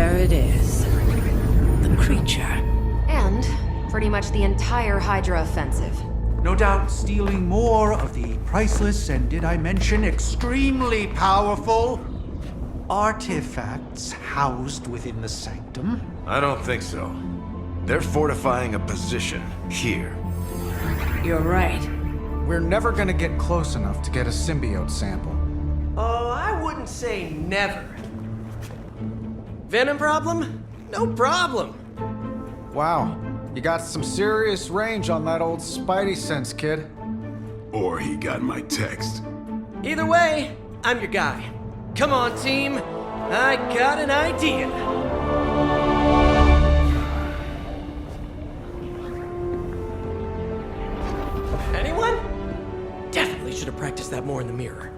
there it is. The creature. And pretty much the entire Hydra offensive. No doubt stealing more of the priceless and, did I mention, extremely powerful artifacts housed within the sanctum. I don't think so. They're fortifying a position here. You're right. We're never gonna get close enough to get a symbiote sample. Oh, I wouldn't say never. Venom problem? No problem. Wow, you got some serious range on that old spidey sense, kid. Or he got my text. Either way, I'm your guy. Come on, team. I got an idea. Anyone? Definitely should have practiced that more in the mirror.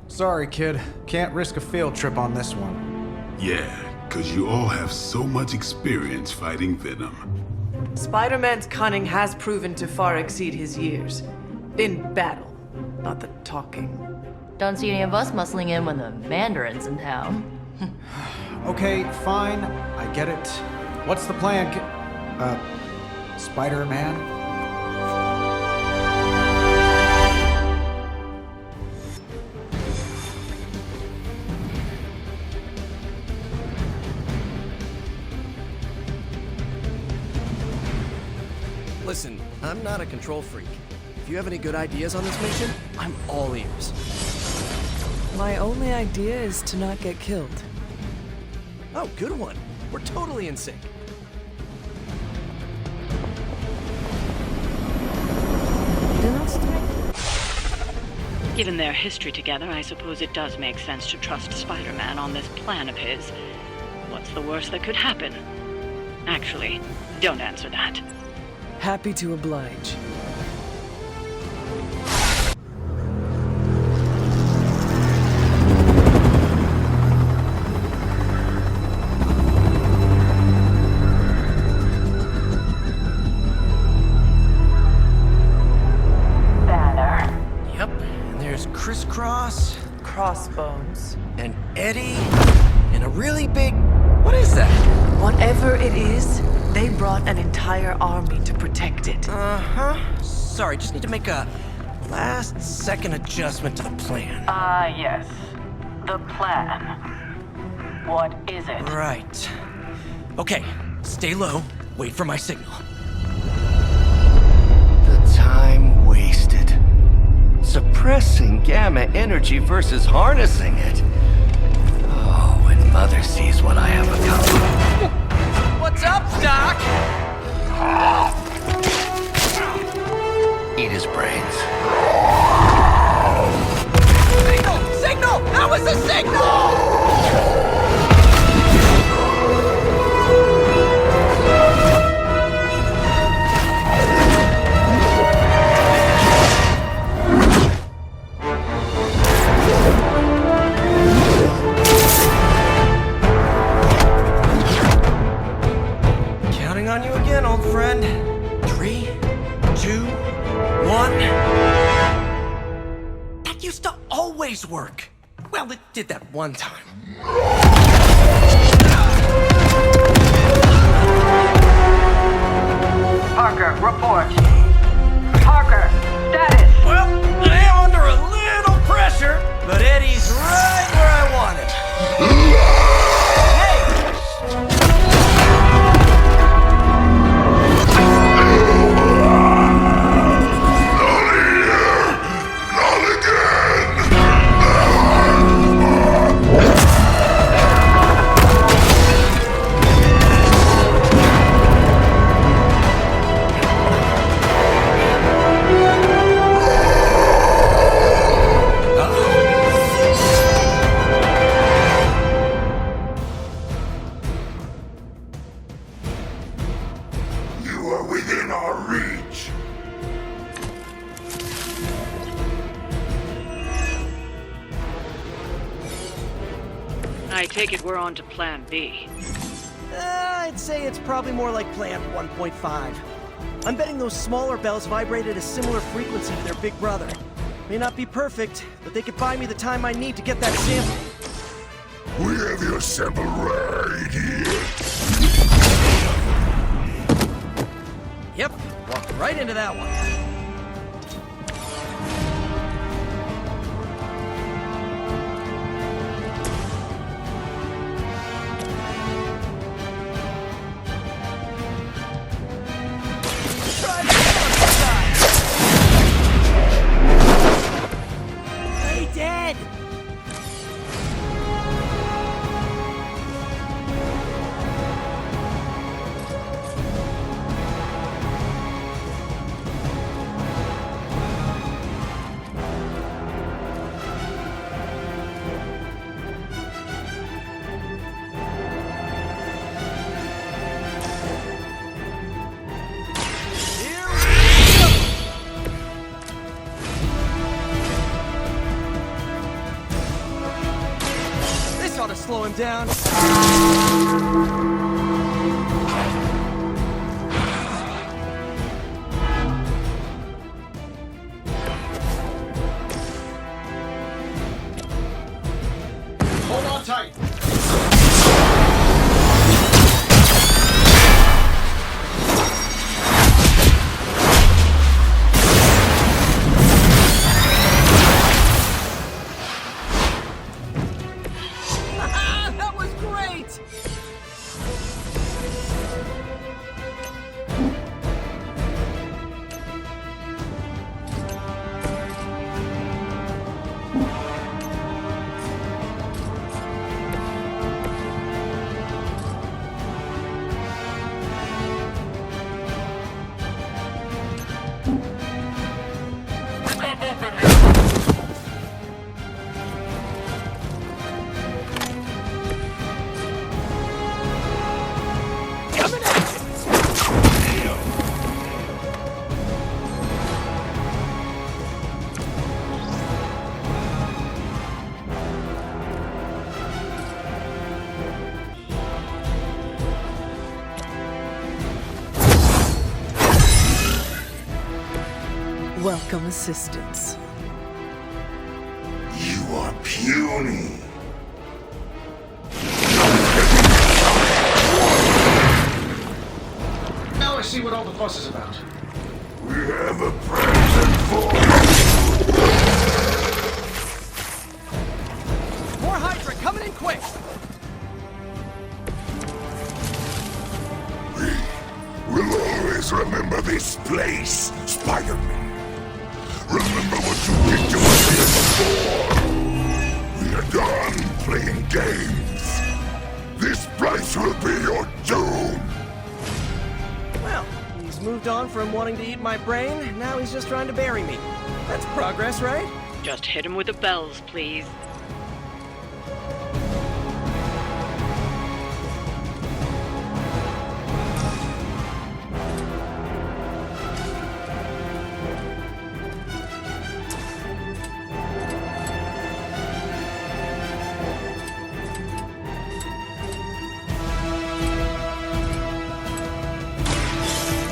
Sorry, kid. Can't risk a field trip on this one. Yeah, 'cause you all have so much experience fighting Venom. Spider-Man's cunning has proven to far exceed his years. In battle, not the talking. Don't see any of us muscling in when the Mandarin's in town. Okay, fine. I get it. What's the plan, Spider-Man? Listen, I'm not a control freak. If you have any good ideas on this mission, I'm all ears. My only idea is to not get killed. Oh, good one. We're totally in sync. Given their history together, I suppose it does make sense to trust Spider-Man on this plan of his. What's the worst that could happen? Actually, don't answer that. Happy to oblige. Yep, and there's Crisscross, Crossbones. and Eddie, and a really big... What is that? Whatever it is, they brought an entire army to protect it. Uh-huh. Sorry, just need to make a last-second adjustment to the plan. Yes. The plan. What is it? Right. Okay, stay low, wait for my signal. The time wasted. Suppressing gamma energy versus harnessing it. Oh, when Mother sees what I have accomplished. What's up, Doc? Eat his brains. Signal! Signal! That was a signal! Counting on you again, old friend. 3, 2, 1. That used to always work. Well, it did that one time. Parker, report. Parker, status. Well, I am under a little pressure, but Eddie's right where I want him. You are within our reach. I take it we're on to plan B. I'd say it's probably more like plan 1.5. I'm betting those smaller bells vibrate at a similar frequency to their big brother. May not be perfect, but they could buy me the time I need to get that sample. We have your sample right here. right into that one. To slow him down. Hold on tight. That was great! Welcome assistance. You are puny. Now I see what all the fuss is about. We have a present for you. More Hydra coming in quick! We'll always remember this place, Spider-Man. Remember what you did to us here before. We are done playing games. This place will be your doom. Well, he's moved on from wanting to eat my brain, now he's just trying to bury me. That's progress, right? Just hit him with the bells, please.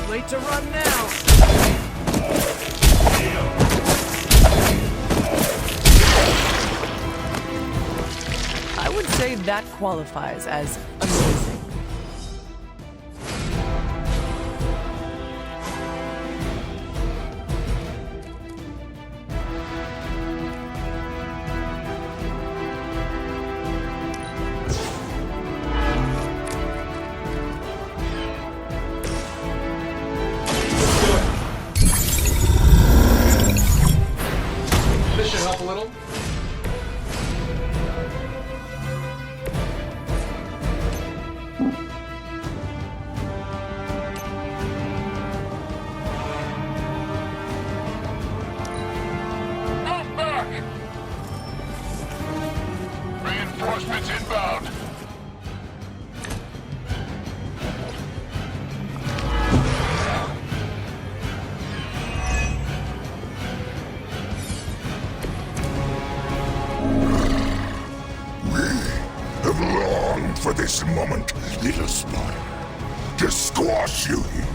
Late to run now! I would say that qualifies as amazing. This should help a little. Reinforcements inbound. Have longed for this moment, little spider, to squash you here,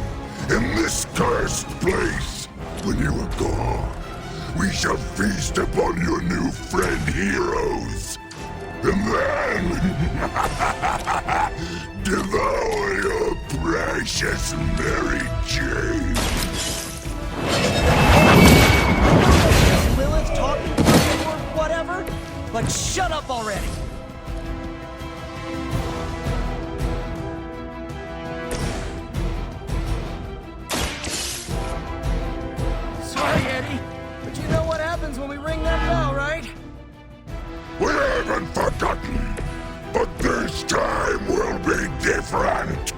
in this cursed place. When you are gone, we shall feast upon your new friend heroes, and then devour your precious Mary Jane. friend.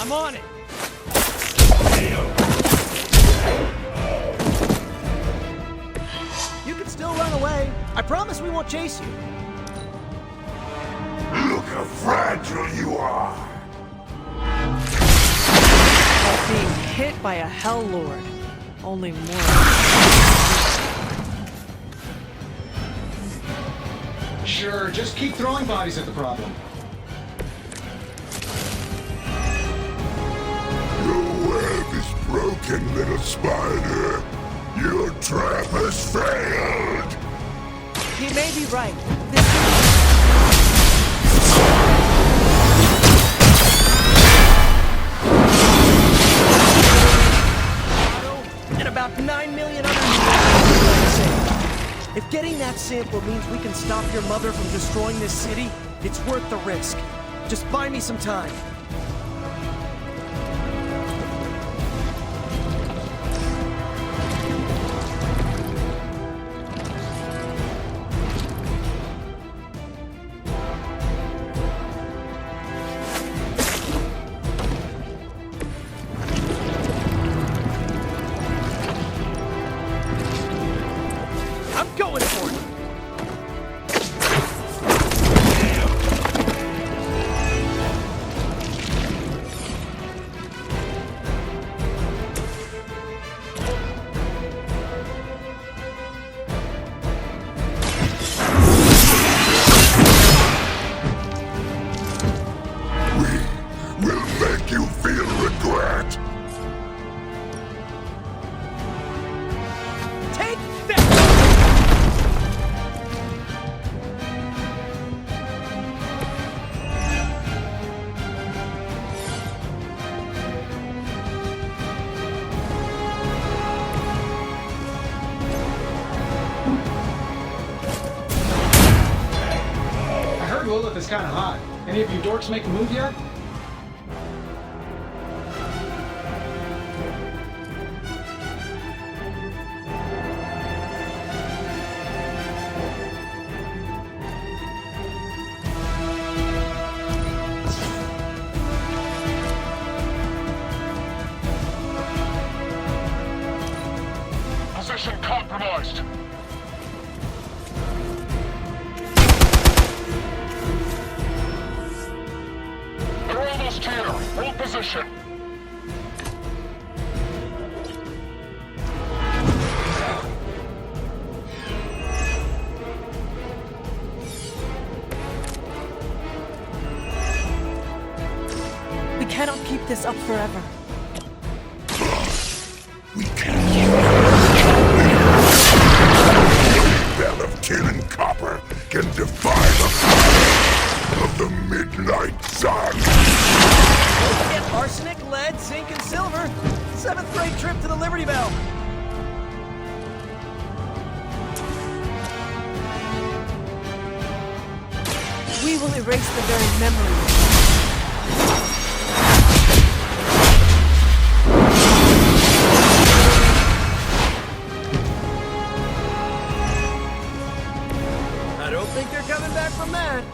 I'm on it! You can still run away. I promise we won't chase you. Look how fragile you are. Like being hit by a Hell Lord. Only more. Sure, just keep throwing bodies at the problem. Your web is broken, little spider. Your trap has failed. He may be right. And about 9 million other humans. If getting that sample means we can stop your mother from destroying this city, it's worth the risk. Just buy me some time. I'm going for it! We'll make you feel regret. Take that! I heard Lilith is kind of hot. Any of you dorks make a move yet? Position compromised. They're almost here. Hold position. We cannot keep this up forever. We can't. The bell of tin and copper can defy the power of the midnight sun. Get arsenic, lead, zinc, and silver. 7th grade trip to the Liberty Bell. We will erase the very memory. I don't think they're coming back from that.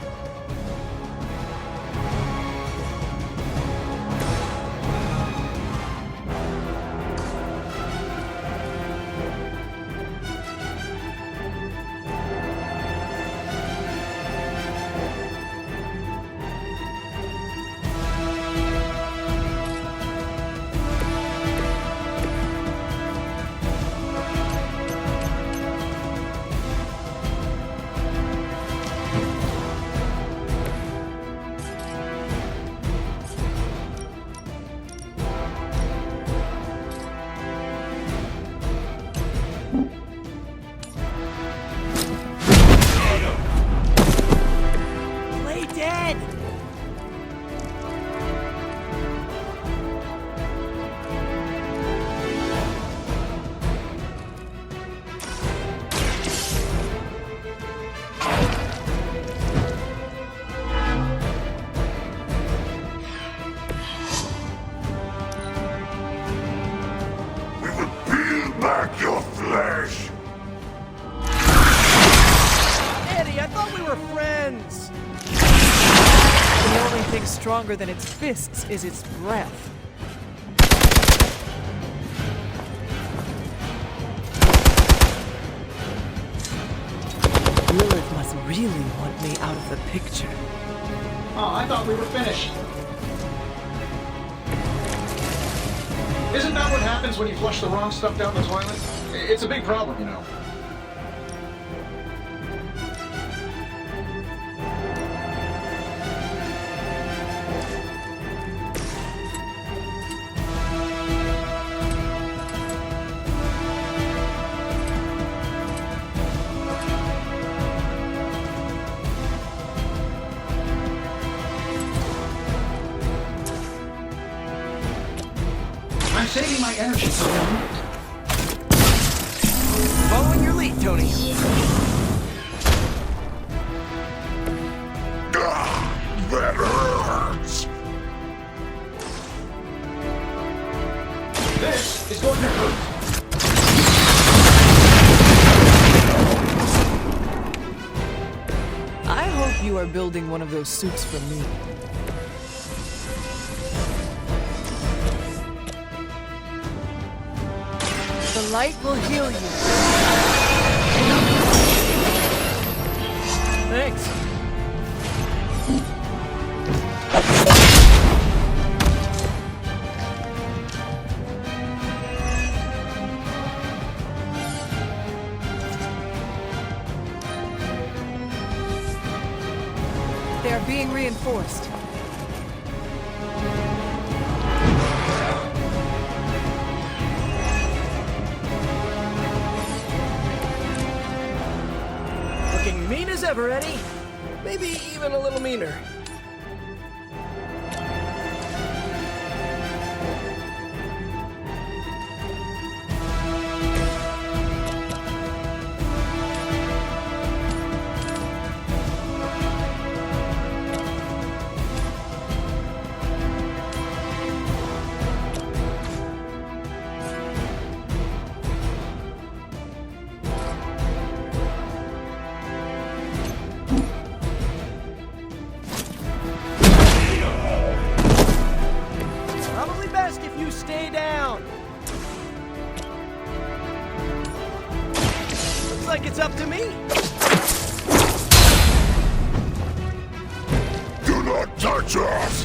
Play dead! We will be flesh! Eddie, I thought we were friends! The only thing stronger than its fists is its breath. Lilith must really want me out of the picture. Oh, I thought we were finished. Isn't that what happens when you flush the wrong stuff down the toilet? It's a big problem, you know. I'm saving my energy for them. Following your lead, Tony. That hurts! This is going to hurt. I hope you are building one of those suits for me. The light will heal you. Thanks. They are being reinforced. Looking mean as ever, Eddie. Maybe even a little meaner. Probably best if you stay down. Looks like it's up to me. Do not touch us!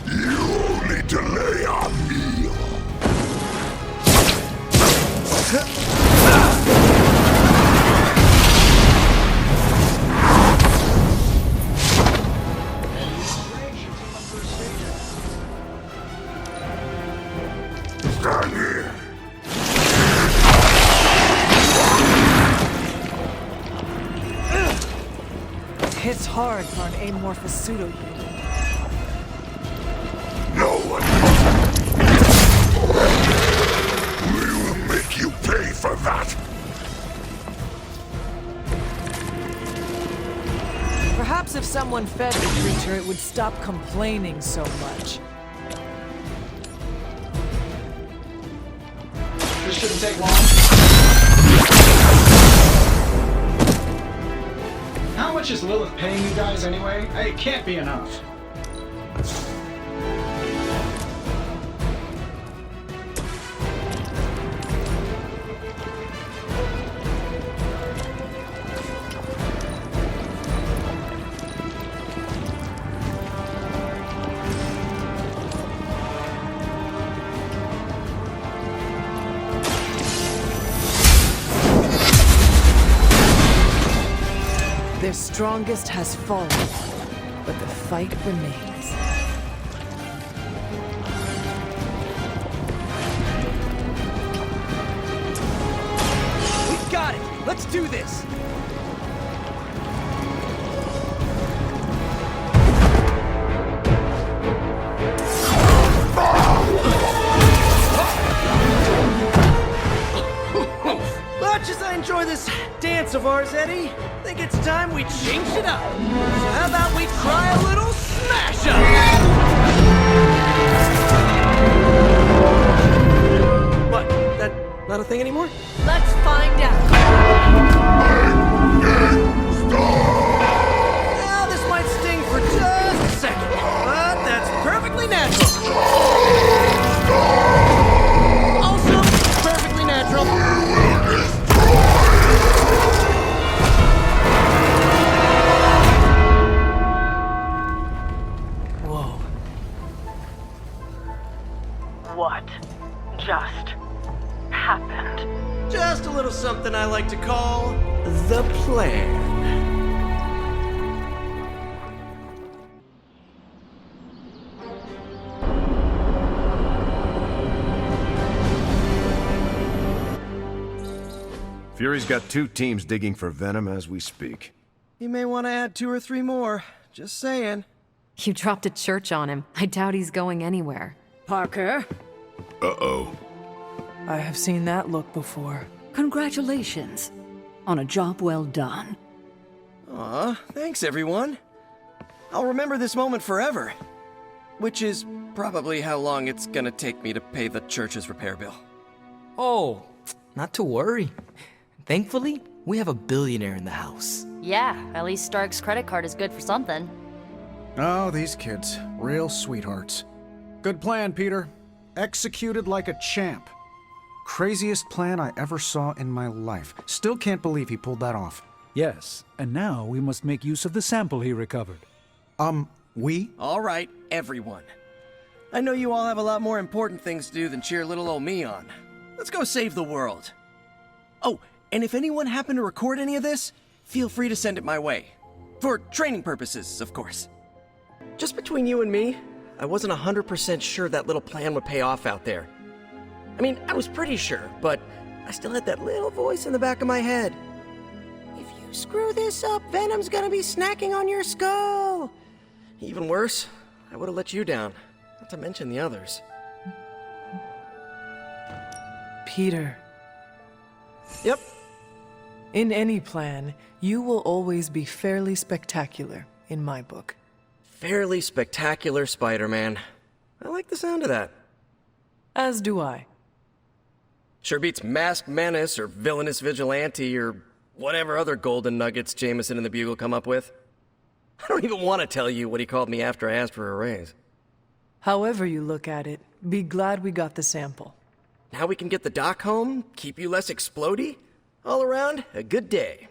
You only delay our meal! Stand here! Hits hard for an amorphous pseudo-human. No one! We will make you pay for that! Perhaps if someone fed the creature, it would stop complaining so much. This shouldn't take long. How much is Lilith paying you guys anyway? It can't be enough. Their strongest has fallen, but the fight remains. We've got it! Let's do this! much as I enjoy this dance of ours, Eddie, I think it's time we change it up. So how about we try a little smash up? What? That not a thing anymore? Let's find out. Now, this might sting for just a second, but that's perfectly natural. Also, perfectly natural. Whoa. What just happened? Just a little something I like to call the plan. Fury's got 2 teams digging for Venom as we speak. You may want to add 2 or 3 more. Just saying. You dropped a church on him. I doubt he's going anywhere. Parker, Uh-oh. I have seen that look before. congratulations on a job well done. Aw, thanks everyone. I'll remember this moment forever. Which is probably how long it's gonna take me to pay the church's repair bill. Oh, not to worry. Thankfully, we have a billionaire in the house. Yeah, at least Stark's credit card is good for something. Oh, these kids. Real sweethearts. Good plan, Peter. Executed like a champ. Craziest plan I ever saw in my life. Still can't believe he pulled that off. Yes, and now we must make use of the sample he recovered. We? All right, everyone. I know you all have a lot more important things to do than cheer little old me on. Let's go save the world. Oh, and if anyone happened to record any of this, feel free to send it my way. For training purposes, of course. Just between you and me, I wasn't 100% sure that little plan would pay off out there. I mean, I was pretty sure, but I still had that little voice in the back of my head. If you screw this up, Venom's gonna be snacking on your skull. Even worse, I would have let you down, not to mention the others. Peter. Yep. In any plan, you will always be fairly spectacular, in my book. Fairly spectacular Spider-Man. I like the sound of that. As do I. Sure beats Masked Menace or Villainous Vigilante or whatever other golden nuggets Jameson and the Bugle come up with. I don't even want to tell you what he called me after I asked for a raise. However you look at it, be glad we got the sample. Now we can get the doc home, keep you less explodey. All around, a good day.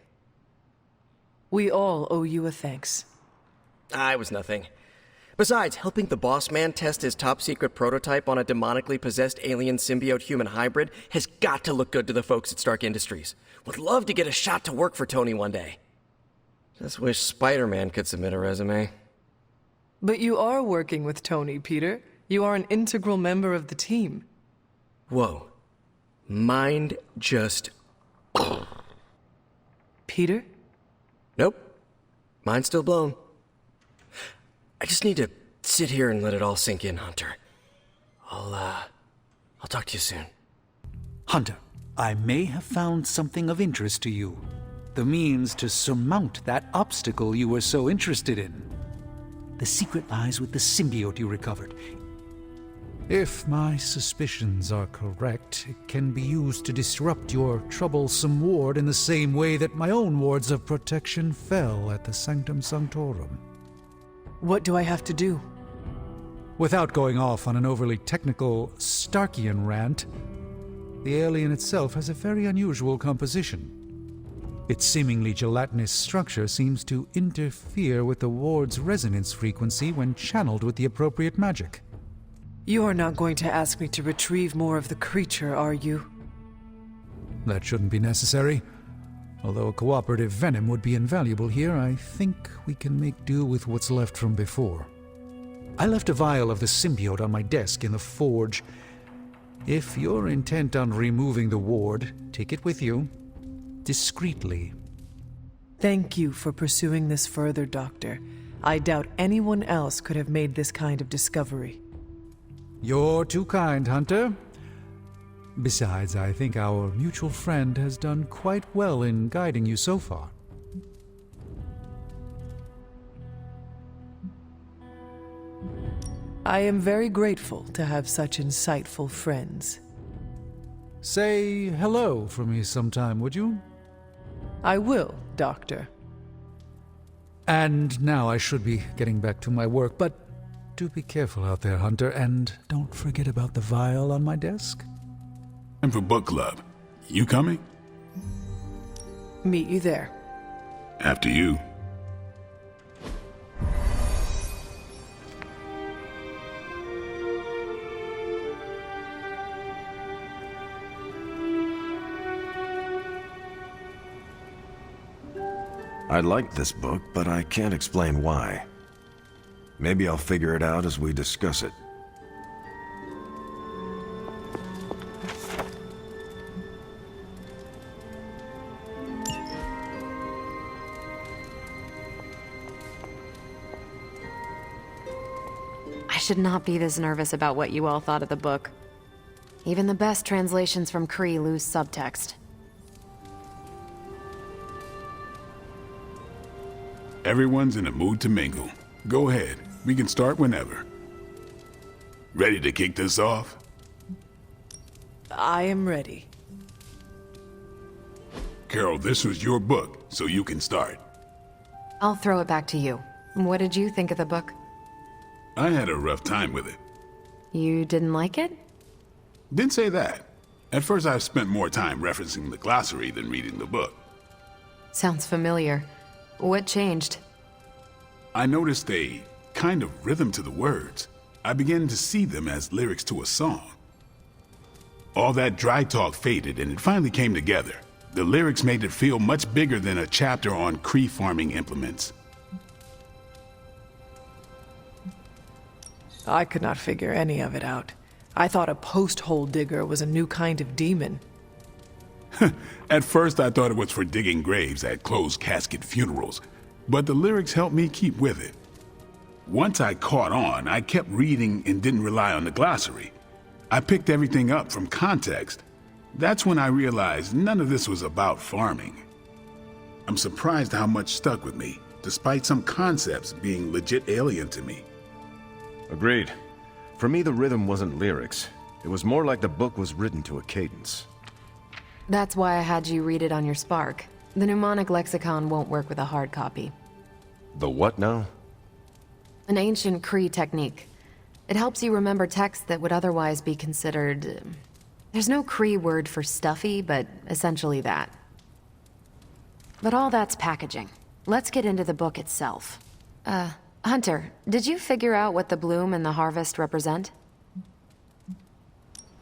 We all owe you a thanks. I was nothing. Besides, helping the boss man test his top secret prototype on a demonically possessed alien symbiote human hybrid has got to look good to the folks at Stark Industries. Would love to get a shot to work for Tony one day. Just wish Spider-Man could submit a resume. But you are working with Tony, Peter. You are an integral member of the team. Whoa. Mind just... Peter? Nope. Mind's still blown. I just need to sit here and let it all sink in, Hunter. I'll talk to you soon. Hunter, I may have found something of interest to you. The means to surmount that obstacle you were so interested in. The secret lies with the symbiote you recovered. If my suspicions are correct, it can be used to disrupt your troublesome ward in the same way that my own wards of protection fell at the Sanctum Sanctorum. What do I have to do? Without going off on an overly technical Starkian rant, the alien itself has a very unusual composition. Its seemingly gelatinous structure seems to interfere with the ward's resonance frequency when channeled with the appropriate magic. You are not going to ask me to retrieve more of the creature, are you? That shouldn't be necessary. Although a cooperative venom would be invaluable here, I think we can make do with what's left from before. I left a vial of the symbiote on my desk in the forge. If you're intent on removing the ward, take it with you. Discreetly. Thank you for pursuing this further, Doctor. I doubt anyone else could have made this kind of discovery. You're too kind, Hunter. Besides, I think our mutual friend has done quite well in guiding you so far. I am very grateful to have such insightful friends. Say hello for me sometime, would you? I will, Doctor. And now I should be getting back to my work, but do be careful out there, Hunter, and don't forget about the vial on my desk. And for book club. You coming? Meet you there. After you. I like this book, but I can't explain why. Maybe I'll figure it out as we discuss it. I should not be this nervous about what you all thought of the book. Even the best translations from Kree lose subtext. Everyone's in a mood to mingle. Go ahead. We can start whenever. Ready to kick this off? I am ready. Carol, this was your book, so you can start. I'll throw it back to you. What did you think of the book? I had a rough time with it. You didn't like it? Didn't say that. At first I spent more time referencing the glossary than reading the book. Sounds familiar. What changed? I noticed a kind of rhythm to the words. I began to see them as lyrics to a song. All that dry talk faded and it finally came together. The lyrics made it feel much bigger than a chapter on Kree farming implements. I could not figure any of it out. I thought a post-hole digger was a new kind of demon. At first I thought it was for digging graves at closed casket funerals, but the lyrics helped me keep with it. Once I caught on, I kept reading and didn't rely on the glossary. I picked everything up from context. That's when I realized none of this was about farming. I'm surprised how much stuck with me, despite some concepts being legit alien to me. Agreed. For me, the rhythm wasn't lyrics. It was more like the book was written to a cadence. That's why I had you read it on your Spark. The mnemonic lexicon won't work with a hard copy. The what now? An ancient Kree technique. It helps you remember texts that would otherwise be considered... There's no Kree word for stuffy, but essentially that. But all that's packaging. Let's get into the book itself. Hunter, did you figure out what the bloom and the harvest represent?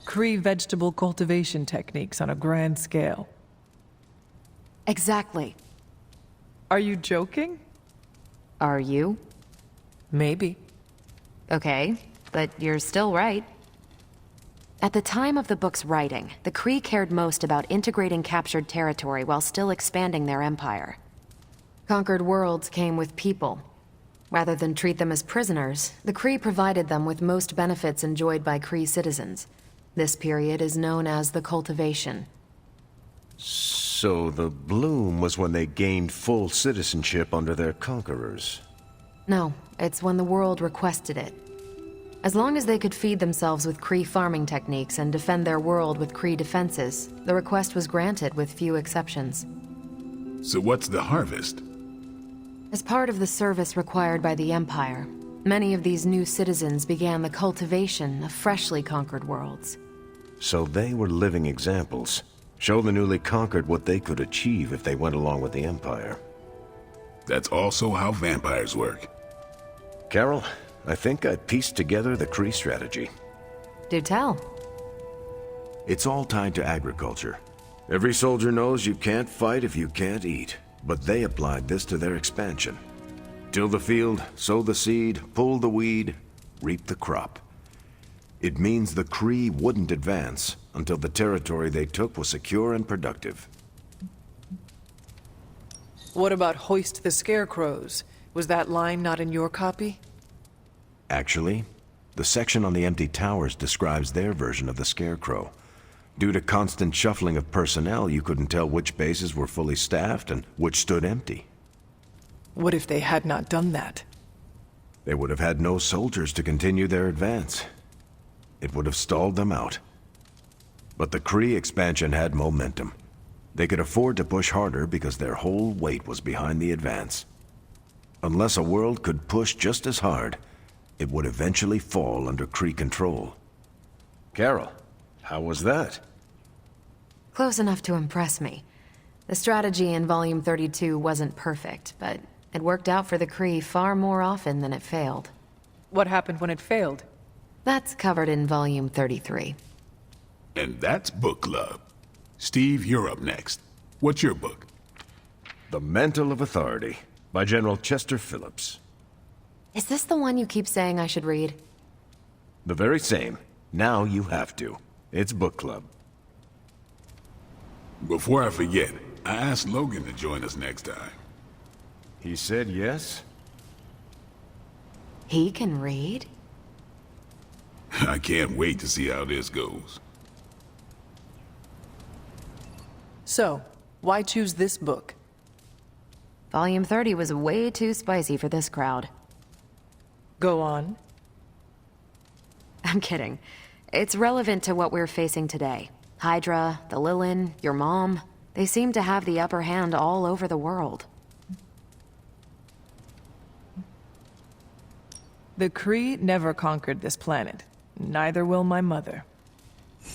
Kree vegetable cultivation techniques on a grand scale. Exactly. Are you joking? Are you? Maybe. Okay, but you're still right. At the time of the book's writing, the Kree cared most about integrating captured territory while still expanding their empire. Conquered worlds came with people. Rather than treat them as prisoners, the Kree provided them with most benefits enjoyed by Kree citizens. This period is known as the cultivation. So the bloom was when they gained full citizenship under their conquerors. No, it's when the world requested it. As long as they could feed themselves with Kree farming techniques and defend their world with Kree defenses, the request was granted with few exceptions. So what's the harvest? As part of the service required by the Empire, many of these new citizens began the cultivation of freshly conquered worlds. So they were living examples. Show the newly conquered what they could achieve if they went along with the Empire. That's also how vampires work. Carol, I think I pieced together the Kree strategy. Do tell. It's all tied to agriculture. Every soldier knows you can't fight if you can't eat, but they applied this to their expansion. Till the field, sow the seed, pull the weed, reap the crop. It means the Kree wouldn't advance until the territory they took was secure and productive. What about hoist the scarecrows? Was that line not in your copy? Actually, the section on the empty towers describes their version of the scarecrow. Due to constant shuffling of personnel, you couldn't tell which bases were fully staffed and which stood empty. What if they had not done that? They would have had no soldiers to continue their advance. It would have stalled them out. But the Kree expansion had momentum. They could afford to push harder because their whole weight was behind the advance. Unless a world could push just as hard, it would eventually fall under Kree control. Carol, how was that? Close enough to impress me. The strategy in Volume 32 wasn't perfect, but it worked out for the Kree far more often than it failed. What happened when it failed? That's covered in Volume 33. And that's book club. Steve, you're up next. What's your book? The Mantle of Authority, by General Chester Phillips. Is this the one you keep saying I should read? The very same. Now you have to. It's book club. Before I forget, I asked Logan to join us next time. He said yes? He can read? I can't wait to see how this goes. So, why choose this book? Volume 30 was way too spicy for this crowd. Go on. I'm kidding. It's relevant to what we're facing today. Hydra, the Lilith, your mom, they seem to have the upper hand all over the world. The Kree never conquered this planet. Neither will my mother.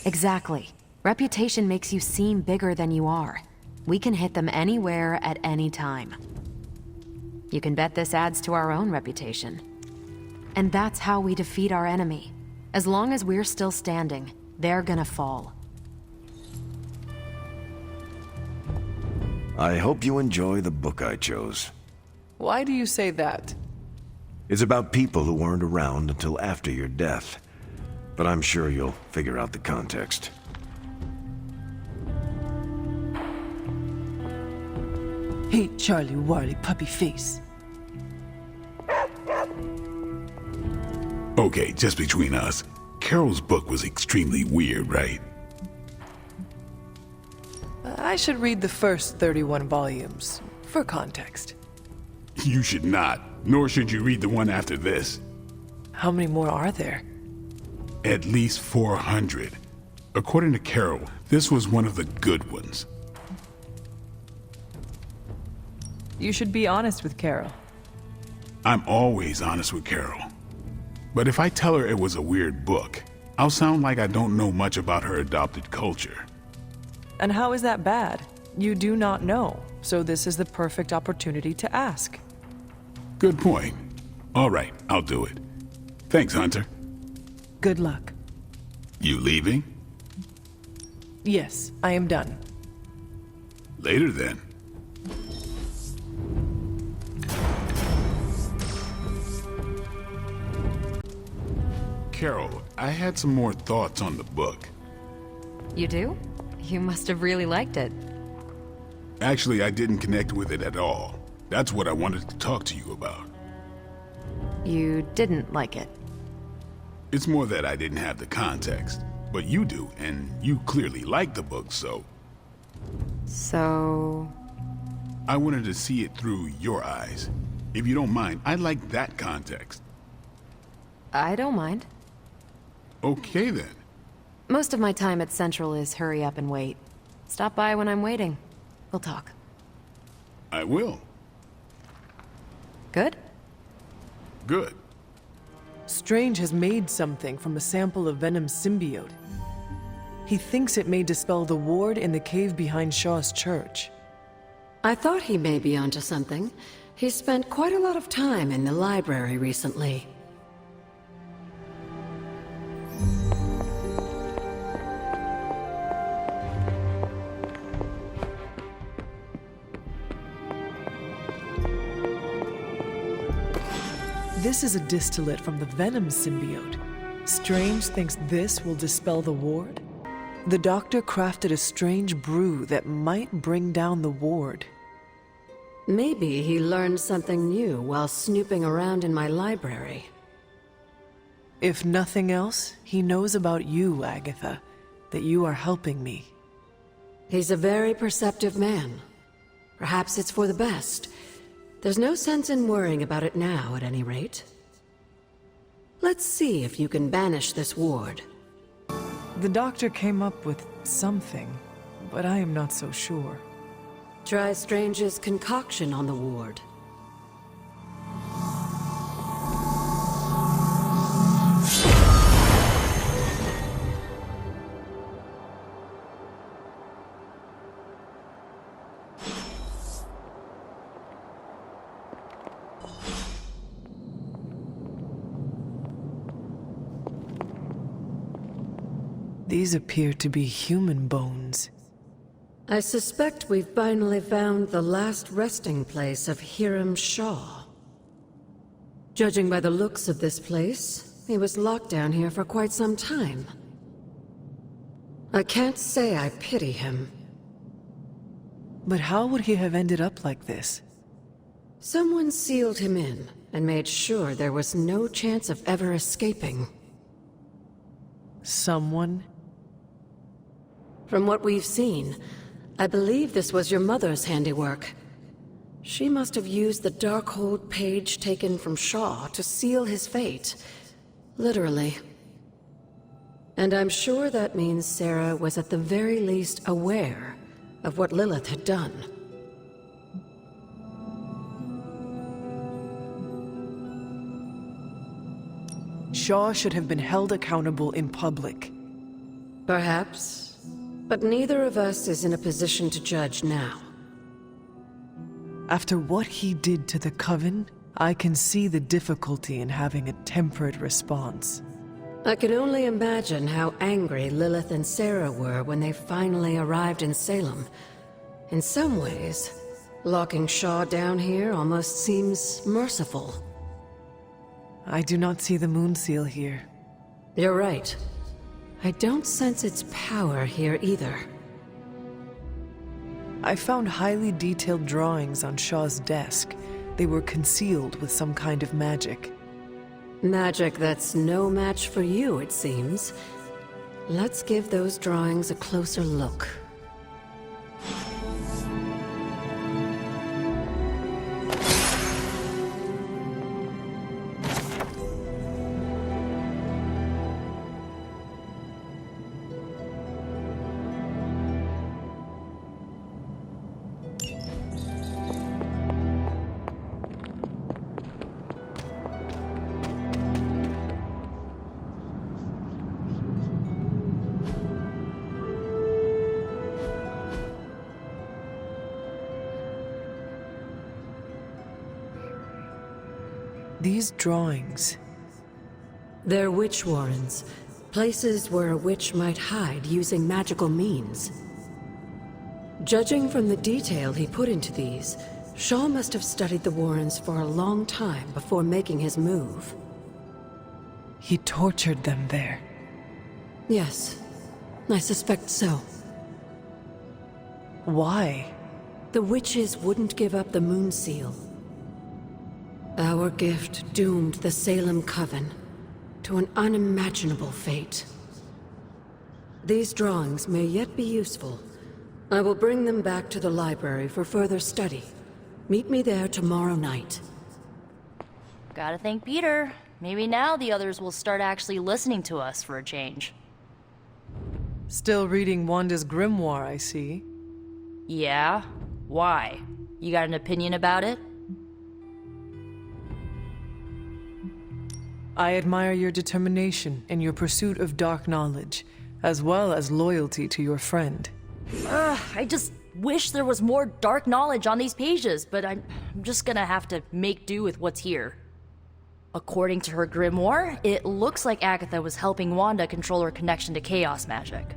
Exactly. Reputation makes you seem bigger than you are. We can hit them anywhere at any time. You can bet this adds to our own reputation. And that's how we defeat our enemy. As long as we're still standing, they're gonna fall. I hope you enjoy the book I chose. Why do you say that? It's about people who weren't around until after your death. But I'm sure you'll figure out the context. Hey, Charlie Warley puppy face. Okay, just between us. Carol's book was extremely weird, right? I should read the first 31 volumes, for context. You should not, nor should you read the one after this. How many more are there? At least 400. According to Carol, this was one of the good ones. You should be honest with Carol. I'm always honest with Carol. But if I tell her it was a weird book, I'll sound like I don't know much about her adopted culture. And how is that bad? You do not know, so this is the perfect opportunity to ask. Good point. All right, I'll do it. Thanks, Hunter. Good luck. You leaving? Yes, I am done. Later then. Carol, I had some more thoughts on the book. You do? You must have really liked it. Actually, I didn't connect with it at all. That's what I wanted to talk to you about. You didn't like it? It's more that I didn't have the context. But you do, and you clearly like the book, so... So... I wanted to see it through your eyes. If you don't mind, I'd like that context. I don't mind. Okay, then. Most of my time at Central is hurry up and wait. Stop by when I'm waiting. We'll talk. I will. Good? Good. Strange has made something from a sample of Venom's symbiote. He thinks it may dispel the ward in the cave behind Shaw's church. I thought he may be onto something. He spent quite a lot of time in the library recently. This is a distillate from the Venom symbiote. Strange thinks this will dispel the ward? The doctor crafted a strange brew that might bring down the ward. Maybe he learned something new while snooping around in my library. If nothing else, he knows about you, Agatha. that you are helping me. He's a very perceptive man. Perhaps it's for the best. There's no sense in worrying about it now, at any rate. Let's see if you can banish this ward. The doctor came up with something, but I am not so sure. Try Strange's concoction on the ward. These appear to be human bones. I suspect we've finally found the last resting place of Hiram Shaw. Judging by the looks of this place, he was locked down here for quite some time. I can't say I pity him. But how would he have ended up like this? Someone sealed him in and made sure there was no chance of ever escaping. Someone? From what we've seen, I believe this was your mother's handiwork. She must have used the Darkhold page taken from Shaw to seal his fate. Literally. And I'm sure that means Sarah was at the very least aware of what Lilith had done. Shaw should have been held accountable in public. Perhaps. But neither of us is in a position to judge now. After what he did to the Coven, I can see the difficulty in having a temperate response. I can only imagine how angry Lilith and Sarah were when they finally arrived in Salem. In some ways, locking Shaw down here almost seems merciful. I do not see the moon seal here. You're right. I don't sense its power here either. I found highly detailed drawings on Shaw's desk. They were concealed with some kind of magic. Magic that's no match for you, it seems. Let's give those drawings a closer look. These drawings... They're witch warrens, places where a witch might hide using magical means. Judging from the detail he put into these, Shaw must have studied the warrens for a long time before making his move. He tortured them there. Yes, I suspect so. Why? The witches wouldn't give up the moon seal. Our gift doomed the Salem Coven to an unimaginable fate. These drawings may yet be useful. I will bring them back to the library for further study. Meet me there tomorrow night. Gotta thank Peter. Maybe now the others will start actually listening to us for a change. Still reading Wanda's grimoire, I see. Yeah? Why? You got an opinion about it? I admire your determination in your pursuit of dark knowledge, as well as loyalty to your friend. I just wish there was more dark knowledge on these pages, but I'm just gonna have to make do with what's here. According to her grimoire, it looks like Agatha was helping Wanda control her connection to chaos magic.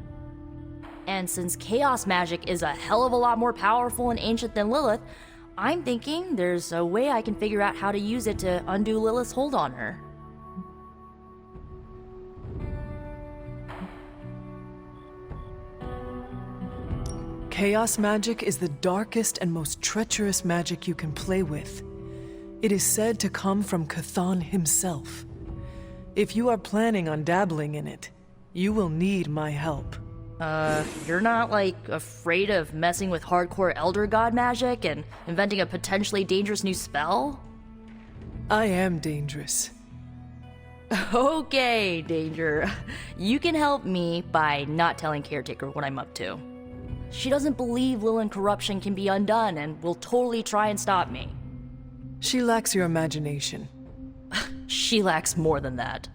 And since chaos magic is a hell of a lot more powerful and ancient than Lilith, I'm thinking there's a way I can figure out how to use it to undo Lilith's hold on her. Chaos magic is the darkest and most treacherous magic you can play with. It is said to come from Chthon himself. If you are planning on dabbling in it, you will need my help. You're not, like, afraid of messing with hardcore Elder God magic and inventing a potentially dangerous new spell? I am dangerous. Okay, Danger. You can help me by not telling Caretaker what I'm up to. She doesn't believe Lilith corruption can be undone and will totally try and stop me. She lacks your imagination. She lacks more than that.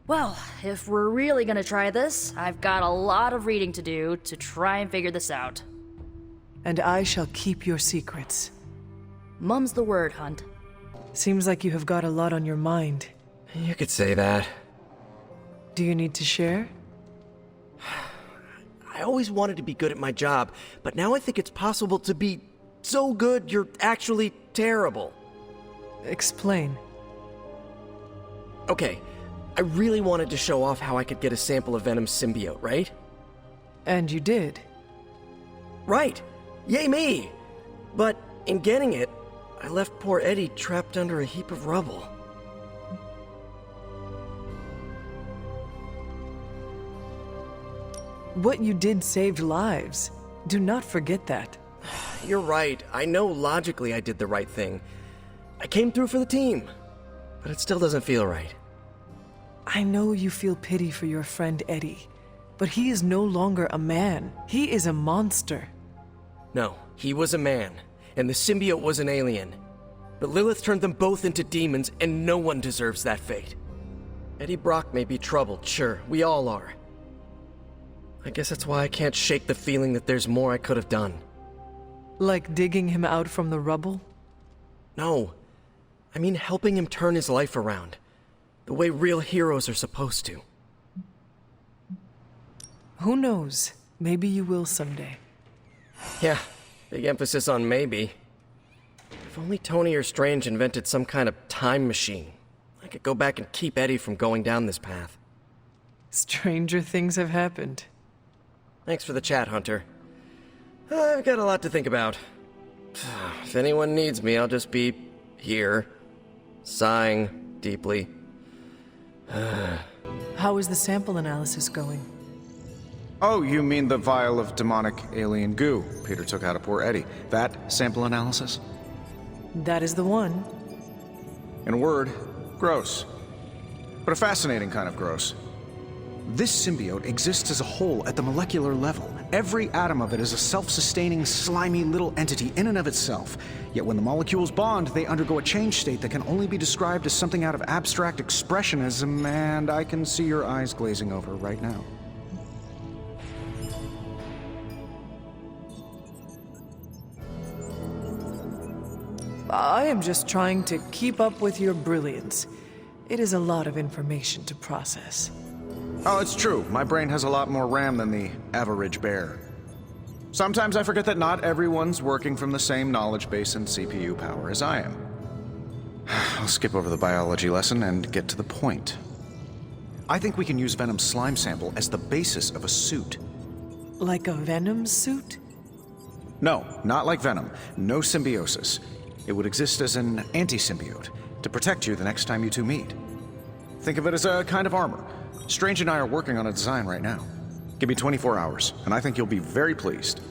Well, if we're really gonna try this, I've got a lot of reading to do to try and figure this out. And I shall keep your secrets. Mum's the word, Hunt. Seems like you have got a lot on your mind. You could say that. Do you need to share? I always wanted to be good at my job, but now I think it's possible to be so good you're actually terrible. Explain. Okay, I really wanted to show off how I could get a sample of Venom's symbiote, right? And you did. Right! Yay me! But in getting it, I left poor Eddie trapped under a heap of rubble. What you did saved lives. Do not forget that. You're right. I know logically I did the right thing. I came through for the team, but it still doesn't feel right. I know you feel pity for your friend Eddie, but he is no longer a man. He is a monster. No, he was a man, and the symbiote was an alien. But Lilith turned them both into demons, and no one deserves that fate. Eddie Brock may be troubled, sure, we all are. I guess that's why I can't shake the feeling that there's more I could have done. Like digging him out from the rubble? No. I mean helping him turn his life around. The way real heroes are supposed to. Who knows? Maybe you will someday. Yeah, big emphasis on maybe. If only Tony or Strange invented some kind of time machine, I could go back and keep Eddie from going down this path. Stranger things have happened. Thanks for the chat, Hunter. I've got a lot to think about. If anyone needs me, I'll just be here, sighing deeply. How is the sample analysis going? Oh, you mean the vial of demonic alien goo Peter took out of poor Eddie. That sample analysis? That is the one. In a word, gross. But a fascinating kind of gross. This symbiote exists as a whole at the molecular level. Every atom of it is a self-sustaining, slimy little entity in and of itself. Yet when the molecules bond, they undergo a change state that can only be described as something out of abstract expressionism, and I can see your eyes glazing over right now. I am just trying to keep up with your brilliance. It is a lot of information to process. Oh, it's true. My brain has a lot more RAM than the average bear. Sometimes I forget that not everyone's working from the same knowledge base and CPU power as I am. I'll skip over the biology lesson and get to the point. I think we can use Venom's slime sample as the basis of a suit. Like a Venom suit? No, not like Venom. No symbiosis. It would exist as an anti-symbiote, to protect you the next time you two meet. Think of it as a kind of armor. Strange and I are working on a design right now. Give me 24 hours, and I think you'll be very pleased.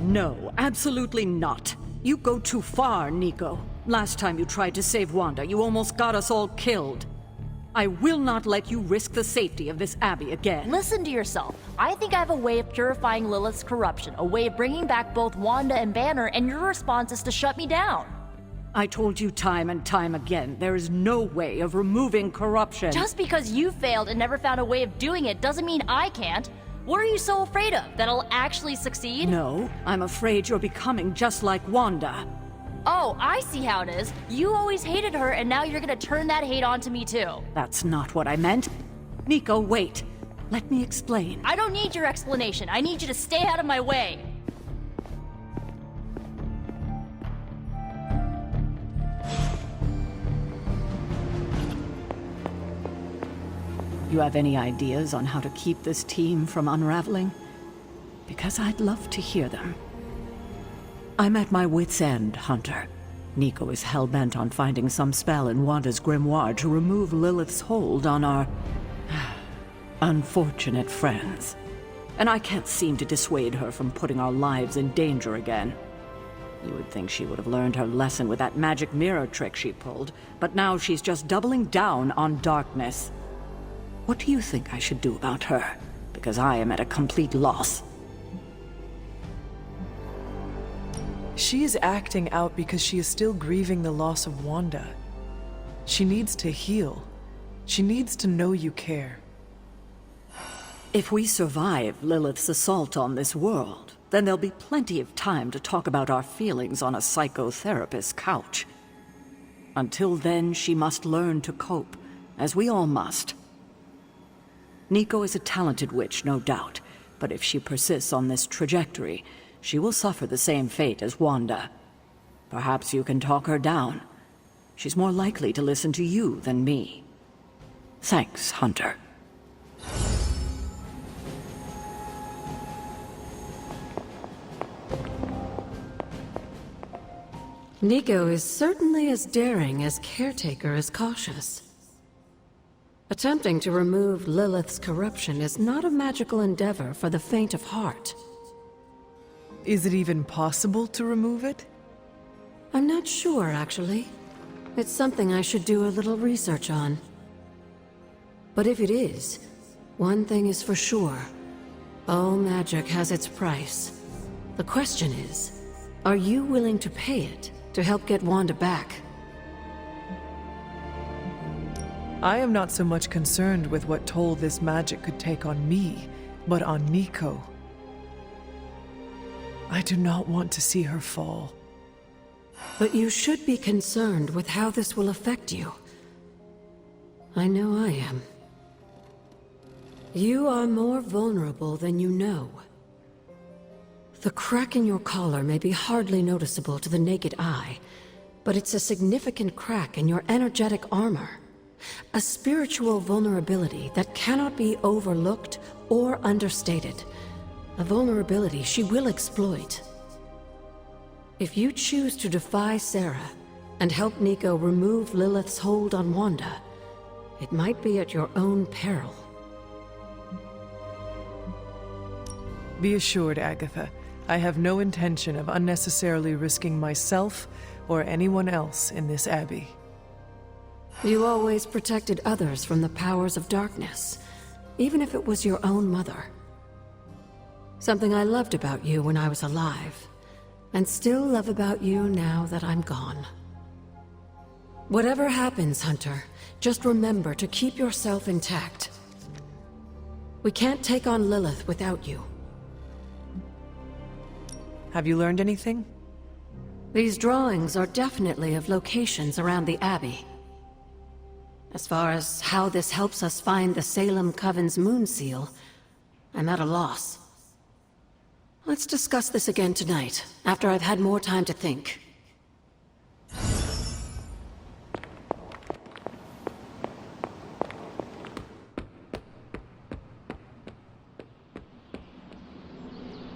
No, absolutely not. You go too far, Nico. Last time you tried to save Wanda, you almost got us all killed. I will not let you risk the safety of this abbey again. Listen to yourself. I think I have a way of purifying Lilith's corruption, a way of bringing back both Wanda and Banner, and your response is to shut me down. I told you time and time again, there is no way of removing corruption. Just because you failed and never found a way of doing it doesn't mean I can't. What are you so afraid of? That I'll actually succeed? No, I'm afraid you're becoming just like Wanda. Oh, I see how it is. You always hated her, and now you're gonna turn that hate onto me too. That's not what I meant. Nico, wait. Let me explain. I don't need your explanation. I need you to stay out of my way. You have any ideas on how to keep this team from unraveling? Because I'd love to hear them. I'm at my wit's end, Hunter. Nico is hell-bent on finding some spell in Wanda's grimoire to remove Lilith's hold on our unfortunate friends. And I can't seem to dissuade her from putting our lives in danger again. You would think she would have learned her lesson with that magic mirror trick she pulled, but now she's just doubling down on darkness. What do you think I should do about her? Because I am at a complete loss. She is acting out because she is still grieving the loss of Wanda. She needs to heal. She needs to know you care. If we survive Lilith's assault on this world, then there'll be plenty of time to talk about our feelings on a psychotherapist's couch. Until then, she must learn to cope, as we all must. Nico is a talented witch, no doubt, but if she persists on this trajectory, she will suffer the same fate as Wanda. Perhaps you can talk her down. She's more likely to listen to you than me. Thanks, Hunter. Nico is certainly as daring as Caretaker is cautious. Attempting to remove Lilith's corruption is not a magical endeavor for the faint of heart. Is it even possible to remove it? I'm not sure, actually. It's something I should do a little research on. But if it is, one thing is for sure. All magic has its price. The question is, are you willing to pay it to help get Wanda back? I am not so much concerned with what toll this magic could take on me, but on Nico. I do not want to see her fall. But you should be concerned with how this will affect you. I know I am. You are more vulnerable than you know. The crack in your collar may be hardly noticeable to the naked eye, but it's a significant crack in your energetic armor. A spiritual vulnerability that cannot be overlooked or understated. A vulnerability she will exploit. If you choose to defy Sarah and help Nico remove Lilith's hold on Wanda, it might be at your own peril. Be assured, Agatha, I have no intention of unnecessarily risking myself or anyone else in this abbey. You always protected others from the powers of darkness, even if it was your own mother. Something I loved about you when I was alive, and still love about you now that I'm gone. Whatever happens, Hunter, just remember to keep yourself intact. We can't take on Lilith without you. Have you learned anything? These drawings are definitely of locations around the Abbey. As far as how this helps us find the Salem Coven's moon seal, I'm at a loss. Let's discuss this again tonight, after I've had more time to think.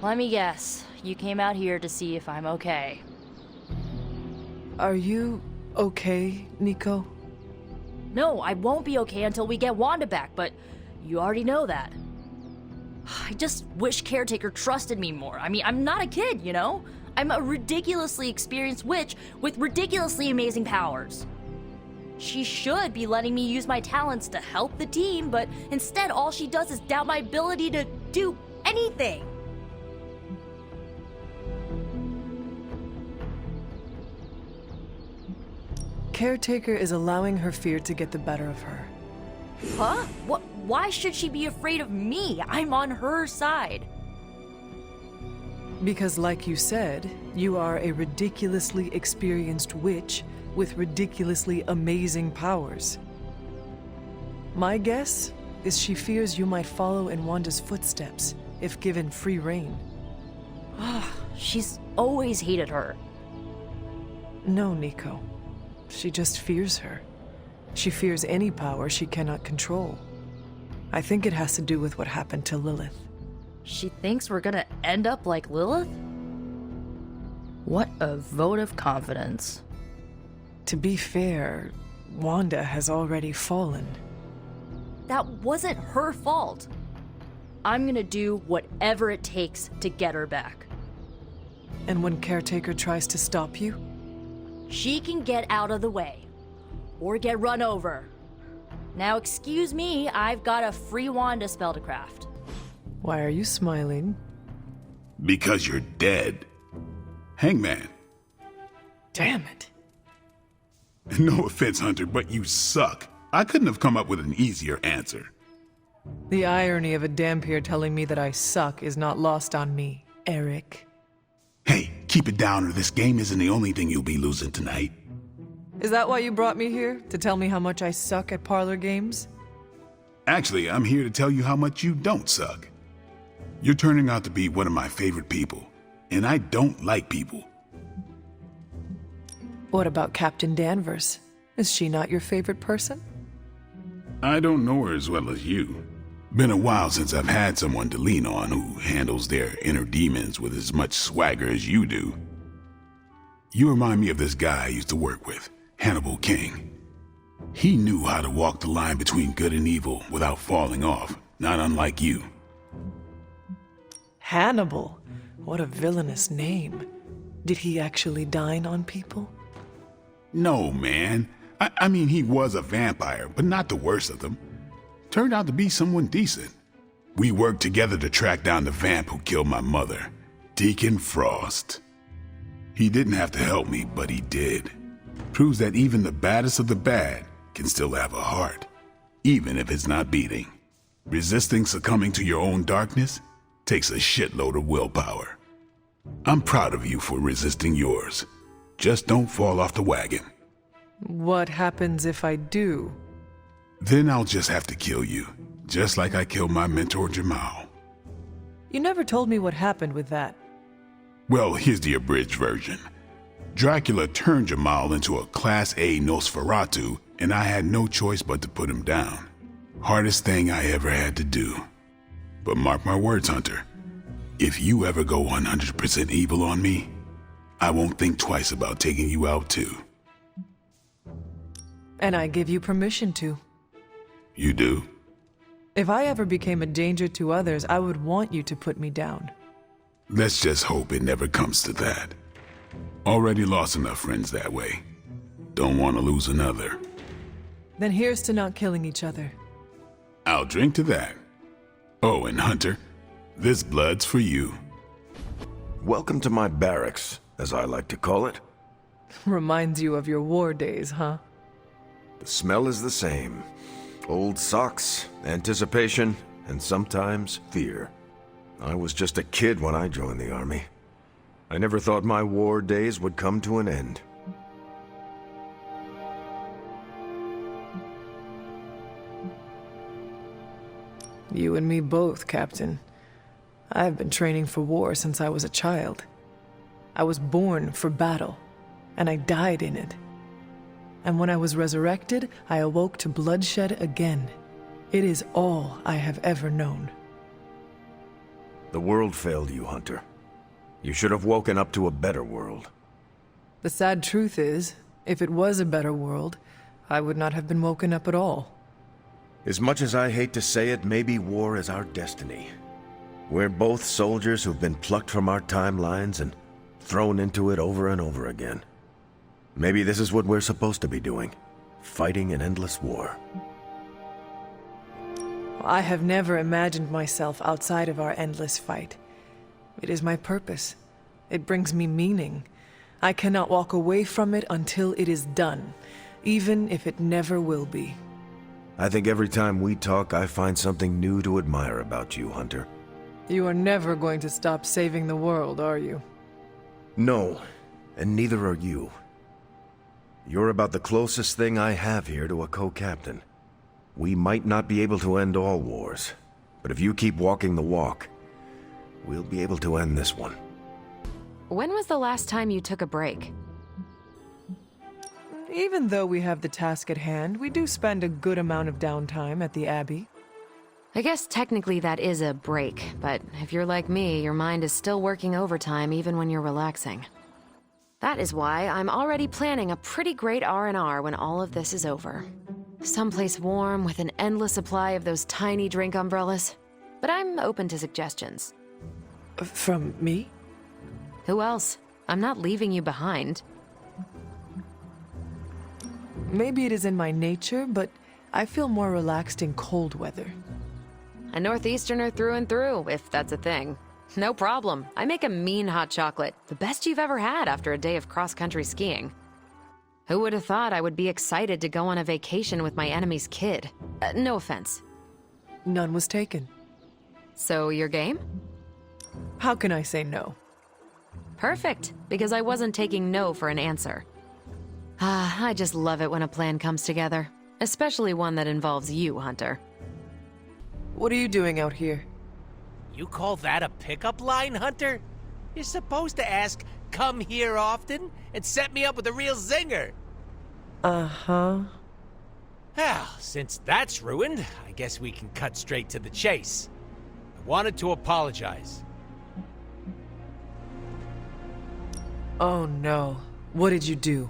Let me guess. You came out here to see if I'm okay. Are you okay, Nico? No, I won't be okay until we get Wanda back, but you already know that. I just wish Caretaker trusted me more. I mean, I'm not a kid, you know? I'm a ridiculously experienced witch with ridiculously amazing powers. She should be letting me use my talents to help the team, but instead all she does is doubt my ability to do anything. Caretaker is allowing her fear to get the better of her. Huh? What? Why should she be afraid of me? I'm on her side. Because like you said, you are a ridiculously experienced witch with ridiculously amazing powers. My guess is she fears you might follow in Wanda's footsteps if given free rein. She's always hated her. No, Nico. She just fears her. She fears any power she cannot control. I think it has to do with what happened to Lilith. She thinks we're gonna end up like Lilith? What a vote of confidence. To be fair, Wanda has already fallen. That wasn't her fault. I'm gonna do whatever it takes to get her back. And when Caretaker tries to stop you? She can get out of the way. Or get run over. Now excuse me, I've got a free Wanda spell to craft. Why are you smiling? Because you're dead. Hangman. Damn it. No offense, Hunter, but you suck. I couldn't have come up with an easier answer. The irony of a Dampier telling me that I suck is not lost on me, Eric. Hey, keep it down or this game isn't the only thing you'll be losing tonight. Is that why you brought me here? To tell me how much I suck at parlor games? Actually, I'm here to tell you how much you don't suck. You're turning out to be one of my favorite people, and I don't like people. What about Captain Danvers? Is she not your favorite person? I don't know her as well as you. Been a while since I've had someone to lean on who handles their inner demons with as much swagger as you do. You remind me of this guy I used to work with, Hannibal King. He knew how to walk the line between good and evil without falling off, not unlike you. Hannibal? What a villainous name. Did he actually dine on people? No, man. I mean, he was a vampire, but not the worst of them. Turned out to be someone decent. We worked together to track down the vamp who killed my mother, Deacon Frost. He didn't have to help me, but he did. Proves that even the baddest of the bad can still have a heart, even if it's not beating. Resisting succumbing to your own darkness takes a shitload of willpower. I'm proud of you for resisting yours. Just don't fall off the wagon. What happens if I do? Then I'll just have to kill you, just like I killed my mentor Jamal. You never told me what happened with that. Well, here's the abridged version. Dracula turned Jamal into a Class A Nosferatu, and I had no choice but to put him down. Hardest thing I ever had to do. But mark my words, Hunter. If you ever go 100% evil on me, I won't think twice about taking you out too. And I give you permission to. You do? If I ever became a danger to others, I would want you to put me down. Let's just hope it never comes to that. Already lost enough friends that way. Don't want to lose another. Then here's to not killing each other. I'll drink to that. Oh, and Hunter, this blood's for you. Welcome to my barracks, as I like to call it. Reminds you of your war days, huh? The smell is the same. Old socks, anticipation, and sometimes fear. I was just a kid when I joined the army. I never thought my war days would come to an end. You and me both, Captain. I've been training for war since I was a child. I was born for battle, and I died in it. And when I was resurrected, I awoke to bloodshed again. It is all I have ever known. The world failed you, Hunter. You should have woken up to a better world. The sad truth is, if it was a better world, I would not have been woken up at all. As much as I hate to say it, maybe war is our destiny. We're both soldiers who've been plucked from our timelines and thrown into it over and over again. Maybe this is what we're supposed to be doing, fighting an endless war. I have never imagined myself outside of our endless fight. It is my purpose. It brings me meaning. I cannot walk away from it until it is done, even if it never will be. I think every time we talk, I find something new to admire about you, Hunter. You are never going to stop saving the world, are you? No, and neither are you. You're about the closest thing I have here to a co-captain. We might not be able to end all wars, but if you keep walking the walk, we'll be able to end this one. When was the last time you took a break? Even though we have the task at hand, we do spend a good amount of downtime at the Abbey. I guess technically that is a break, but if you're like me, your mind is still working overtime even when you're relaxing. That is why I'm already planning a pretty great R&R when all of this is over. Someplace warm with an endless supply of those tiny drink umbrellas. But I'm open to suggestions. From me? Who else? I'm not leaving you behind. Maybe it is in my nature, but I feel more relaxed in cold weather. A Northeasterner through and through, if that's a thing. No problem. I make a mean hot chocolate. The best you've ever had after a day of cross-country skiing. Who would have thought I would be excited to go on a vacation with my enemy's kid? No offense. None was taken. So, your game? How can I say no? Perfect, because I wasn't taking no for an answer. Ah, I just love it when a plan comes together. Especially one that involves you, Hunter. What are you doing out here? You call that a pickup line, Hunter? You're supposed to ask, come here often, and set me up with a real zinger. Uh-huh. Well, since that's ruined, I guess we can cut straight to the chase. I wanted to apologize. Oh no. What did you do?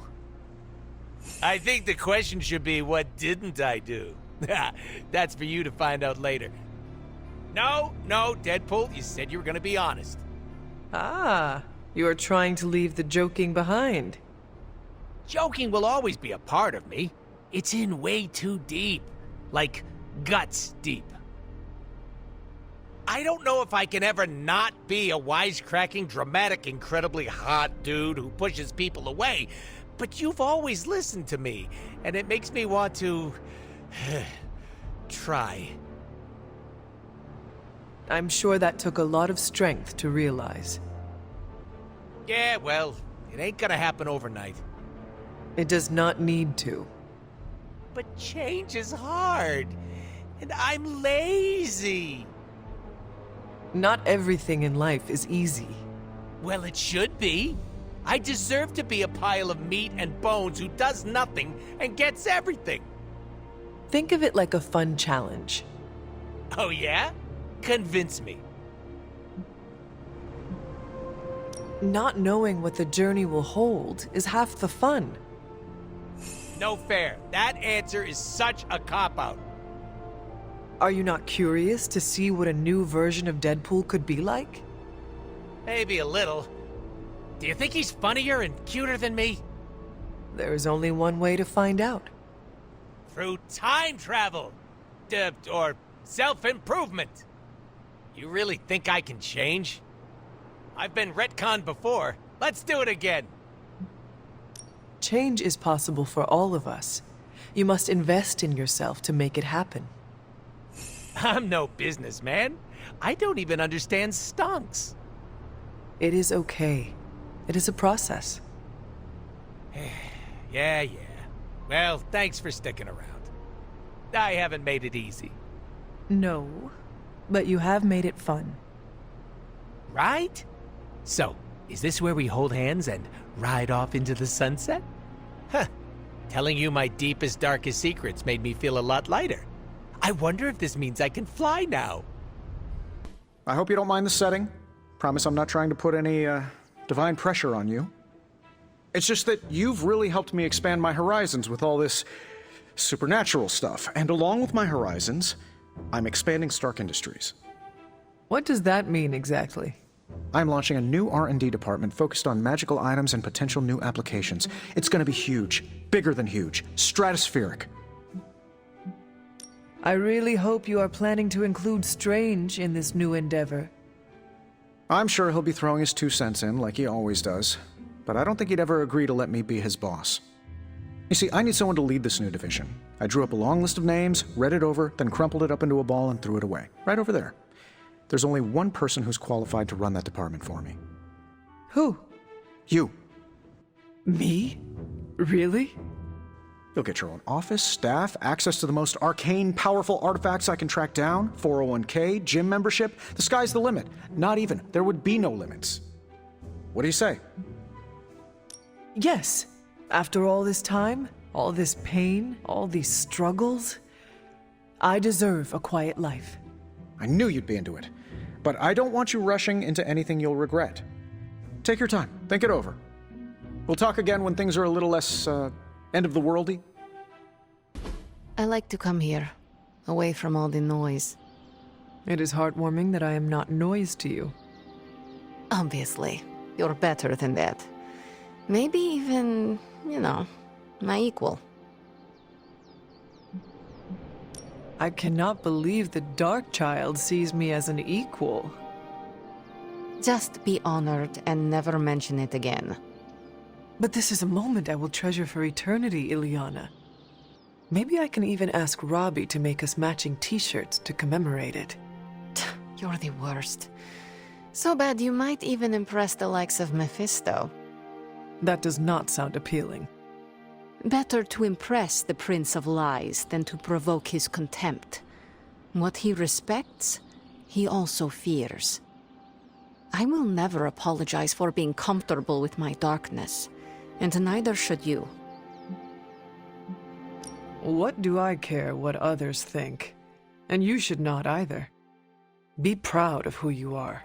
I think the question should be, what didn't I do? That's for you to find out later. No, Deadpool, you said you were gonna be honest. Ah, you are trying to leave the joking behind. Joking will always be a part of me. It's in way too deep. Like, guts deep. I don't know if I can ever not be a wisecracking, dramatic, incredibly hot dude who pushes people away, but you've always listened to me, and it makes me want to... try. I'm sure that took a lot of strength to realize. Yeah, well, it ain't gonna happen overnight. It does not need to. But change is hard, and I'm lazy. Not everything in life is easy. Well, it should be. I deserve to be a pile of meat and bones who does nothing and gets everything. Think of it like a fun challenge. Oh yeah? Convince me. Not knowing what the journey will hold is half the fun. No fair. That answer is such a cop-out. Are you not curious to see what a new version of Deadpool could be like? Maybe a little. Do you think he's funnier and cuter than me? There is only one way to find out. Through time travel. Or self-improvement. You really think I can change? I've been retconned before. Let's do it again. Change is possible for all of us. You must invest in yourself to make it happen. I'm no businessman. I don't even understand stonks. It is okay. It is a process. Yeah. Well, thanks for sticking around. I haven't made it easy. No, but you have made it fun. Right? So, is this where we hold hands and ride off into the sunset? Huh. Telling you my deepest, darkest secrets made me feel a lot lighter. I wonder if this means I can fly now. I hope you don't mind the setting. Promise I'm not trying to put any, divine pressure on you. It's just that you've really helped me expand my horizons with all this supernatural stuff. And along with my horizons, I'm expanding Stark Industries. What does that mean exactly? I'm launching a new R&D department focused on magical items and potential new applications. It's gonna be huge. Bigger than huge. Stratospheric. I really hope you are planning to include Strange in this new endeavor. I'm sure he'll be throwing his 2 cents in, like he always does. But I don't think he'd ever agree to let me be his boss. You see, I need someone to lead this new division. I drew up a long list of names, read it over, then crumpled it up into a ball and threw it away. Right over there. There's only one person who's qualified to run that department for me. Who? You. Me? Really? You'll get your own office, staff, access to the most arcane, powerful artifacts I can track down, 401k, gym membership. The sky's the limit. Not even. There would be no limits. What do you say? Yes. After all this time, all this pain, all these struggles, I deserve a quiet life. I knew you'd be into it. But I don't want you rushing into anything you'll regret. Take your time. Think it over. We'll talk again when things are a little less, end of the worldy. I like to come here, away from all the noise. It is heartwarming that I am not noise to you. Obviously, you're better than that. Maybe even, my equal. I cannot believe the Dark Child sees me as an equal. Just be honored and never mention it again. But this is a moment I will treasure for eternity, Ileana. Maybe I can even ask Robbie to make us matching t-shirts to commemorate it. You're the worst. So bad you might even impress the likes of Mephisto. That does not sound appealing. Better to impress the Prince of Lies than to provoke his contempt. What he respects, he also fears. I will never apologize for being comfortable with my darkness, and neither should you. What do I care what others think? And you should not either. Be proud of who you are.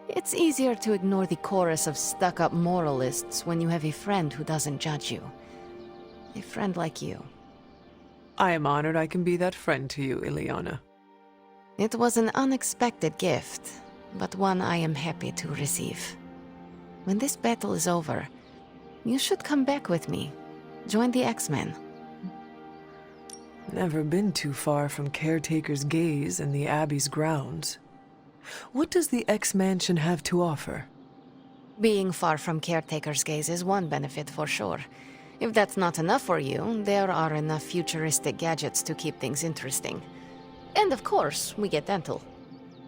It's easier to ignore the chorus of stuck-up moralists when you have a friend who doesn't judge you. A friend like you. I am honored I can be that friend to you, Ileana. It was an unexpected gift, but one I am happy to receive. When this battle is over, you should come back with me. Join the X-Men. Never been too far from Caretaker's gaze and the Abbey's grounds. What does the X-Mansion have to offer? Being far from Caretaker's gaze is one benefit for sure. If that's not enough for you, there are enough futuristic gadgets to keep things interesting. And of course, we get dental.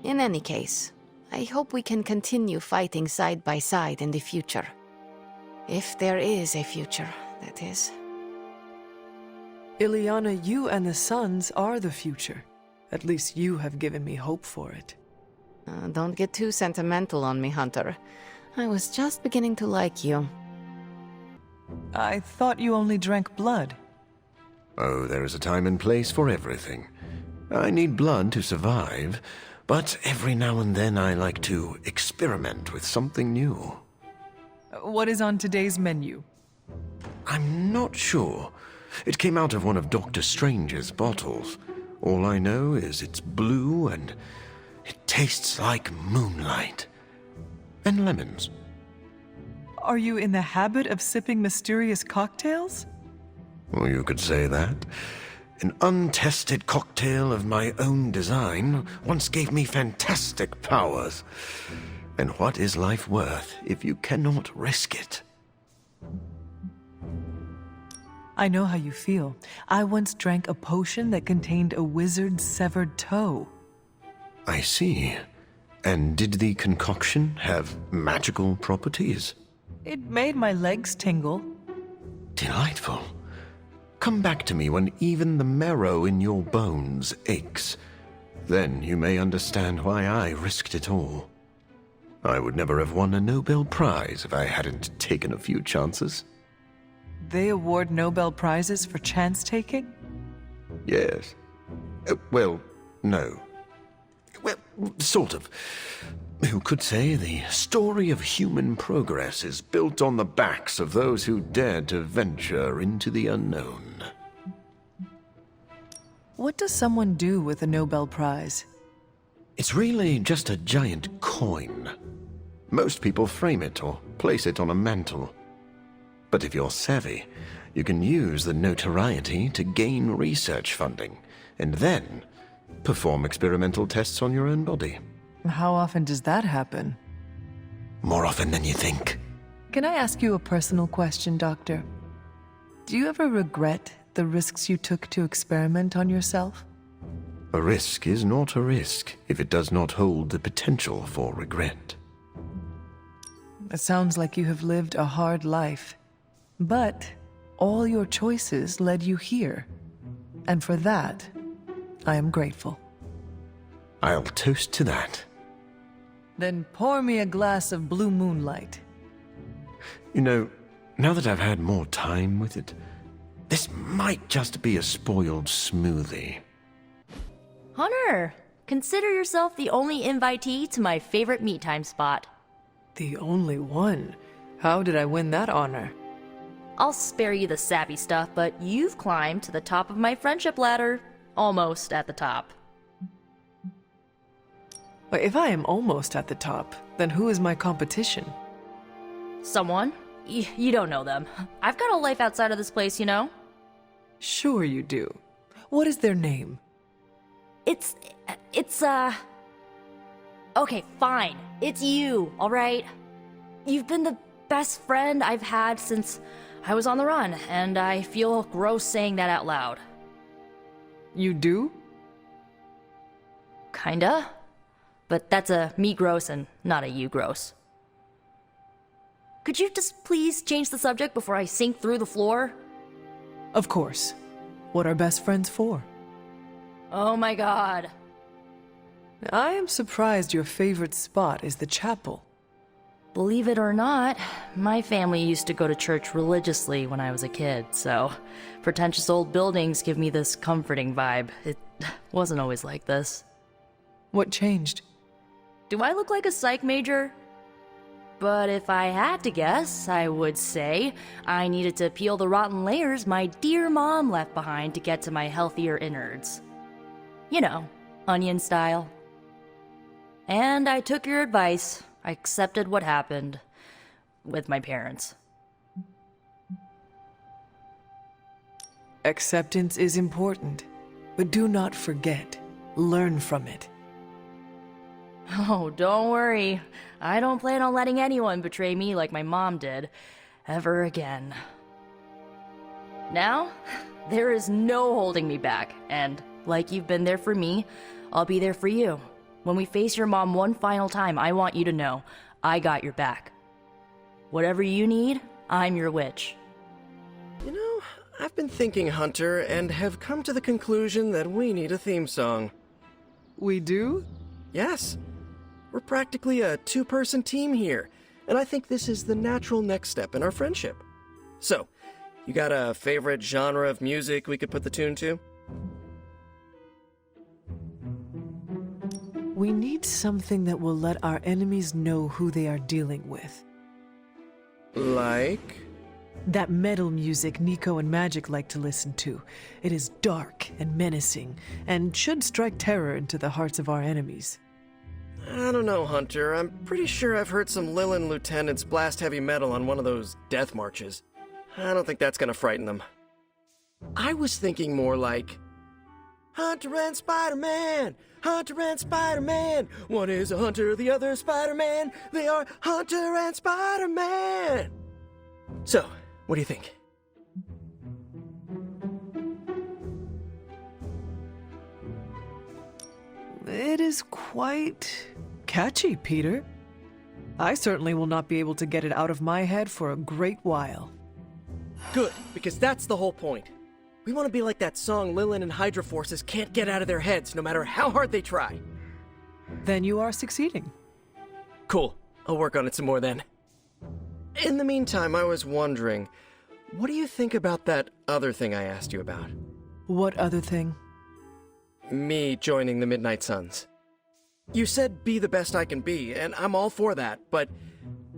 In any case, I hope we can continue fighting side by side in the future. If there is a future, that is. Ileana, you and the Suns are the future. At least you have given me hope for it. Don't get too sentimental on me, Hunter. I was just beginning to like you. I thought you only drank blood. Oh, there is a time and place for everything. I need blood to survive, but every now and then I like to experiment with something new. What is on today's menu? I'm not sure. It came out of one of Dr. Strange's bottles. All I know is it's blue and it tastes like moonlight. And lemons. Are you in the habit of sipping mysterious cocktails? Well, you could say that. An untested cocktail of my own design once gave me fantastic powers. And what is life worth if you cannot risk it? I know how you feel. I once drank a potion that contained a wizard's severed toe. I see. And did the concoction have magical properties? It made my legs tingle. Delightful. Come back to me when even the marrow in your bones aches. Then you may understand why I risked it all. I would never have won a Nobel Prize if I hadn't taken a few chances. They award Nobel Prizes for chance-taking? Yes. Well, no. Well, sort of. Who could say the story of human progress is built on the backs of those who dared to venture into the unknown? What does someone do with a Nobel Prize? It's really just a giant coin. Most people frame it or place it on a mantle. But if you're savvy, you can use the notoriety to gain research funding, and then perform experimental tests on your own body. How often does that happen? More often than you think. Can I ask you a personal question, Doctor? Do you ever regret the risks you took to experiment on yourself? A risk is not a risk if it does not hold the potential for regret. It sounds like you have lived a hard life. But all your choices led you here. And for that, I am grateful. I'll toast to that. Then pour me a glass of blue moonlight. You know, now that I've had more time with it, this might just be a spoiled smoothie. Hunter, consider yourself the only invitee to my favorite meat time spot. The only one? How did I win that honor? I'll spare you the sappy stuff, but you've climbed to the top of my friendship ladder. Almost at the top. But if I am almost at the top, then who is my competition? Someone. You don't know them. I've got a life outside of this place, you know? Sure you do. What is their name? It's, okay, fine. It's you, alright? You've been the best friend I've had since I was on the run, and I feel gross saying that out loud. You do? Kinda. But that's a me gross and not a you gross. Could you just please change the subject before I sink through the floor? Of course. What are best friends for? Oh my god. I am surprised your favorite spot is the chapel. Believe it or not, my family used to go to church religiously when I was a kid, so pretentious old buildings give me this comforting vibe. It wasn't always like this. What changed? Do I look like a psych major? But if I had to guess, I would say I needed to peel the rotten layers my dear mom left behind to get to my healthier innards. You know, onion style. And I took your advice. I accepted what happened with my parents. Acceptance is important, but do not forget. Learn from it. Oh, don't worry. I don't plan on letting anyone betray me like my mom did, ever again. Now, there is no holding me back, and like you've been there for me, I'll be there for you. When we face your mom one final time, I want you to know, I got your back. Whatever you need, I'm your witch. You know, I've been thinking, Hunter, and have come to the conclusion that we need a theme song. We do? Yes. We're practically a two-person team here, and I think this is the natural next step in our friendship. So, you got a favorite genre of music we could put the tune to? We need something that will let our enemies know who they are dealing with. Like? That metal music Nico and Magic like to listen to. It is dark and menacing, and should strike terror into the hearts of our enemies. I don't know, Hunter. I'm pretty sure I've heard some Lilith lieutenants blast heavy metal on one of those death marches. I don't think that's gonna frighten them. I was thinking more like... Hunter and Spider-Man! Hunter and Spider-Man! One is a hunter, the other Spider-Man! They are Hunter and Spider-Man! So, what do you think? It is quite catchy, Peter. I certainly will not be able to get it out of my head for a great while. Good, because that's the whole point. We want to be like that song Lilith and Hydra forces can't get out of their heads no matter how hard they try. Then you are succeeding. Cool. I'll work on it some more then. In the meantime, I was wondering, what do you think about that other thing I asked you about? What other thing? Me joining the Midnight Suns. You said be the best I can be, and I'm all for that, but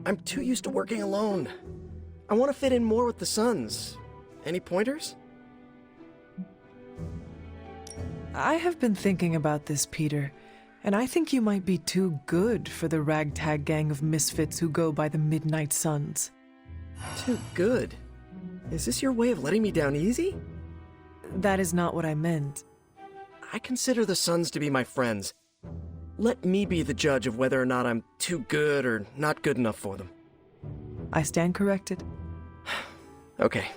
I'm too used to working alone. I want to fit in more with the Suns. Any pointers? I have been thinking about this, Peter, and I think you might be too good for the ragtag gang of misfits who go by the Midnight Suns. Too good? Is this your way of letting me down easy? That is not what I meant. I consider the Suns to be my friends. Let me be the judge of whether or not I'm too good or not good enough for them. I stand corrected. Okay.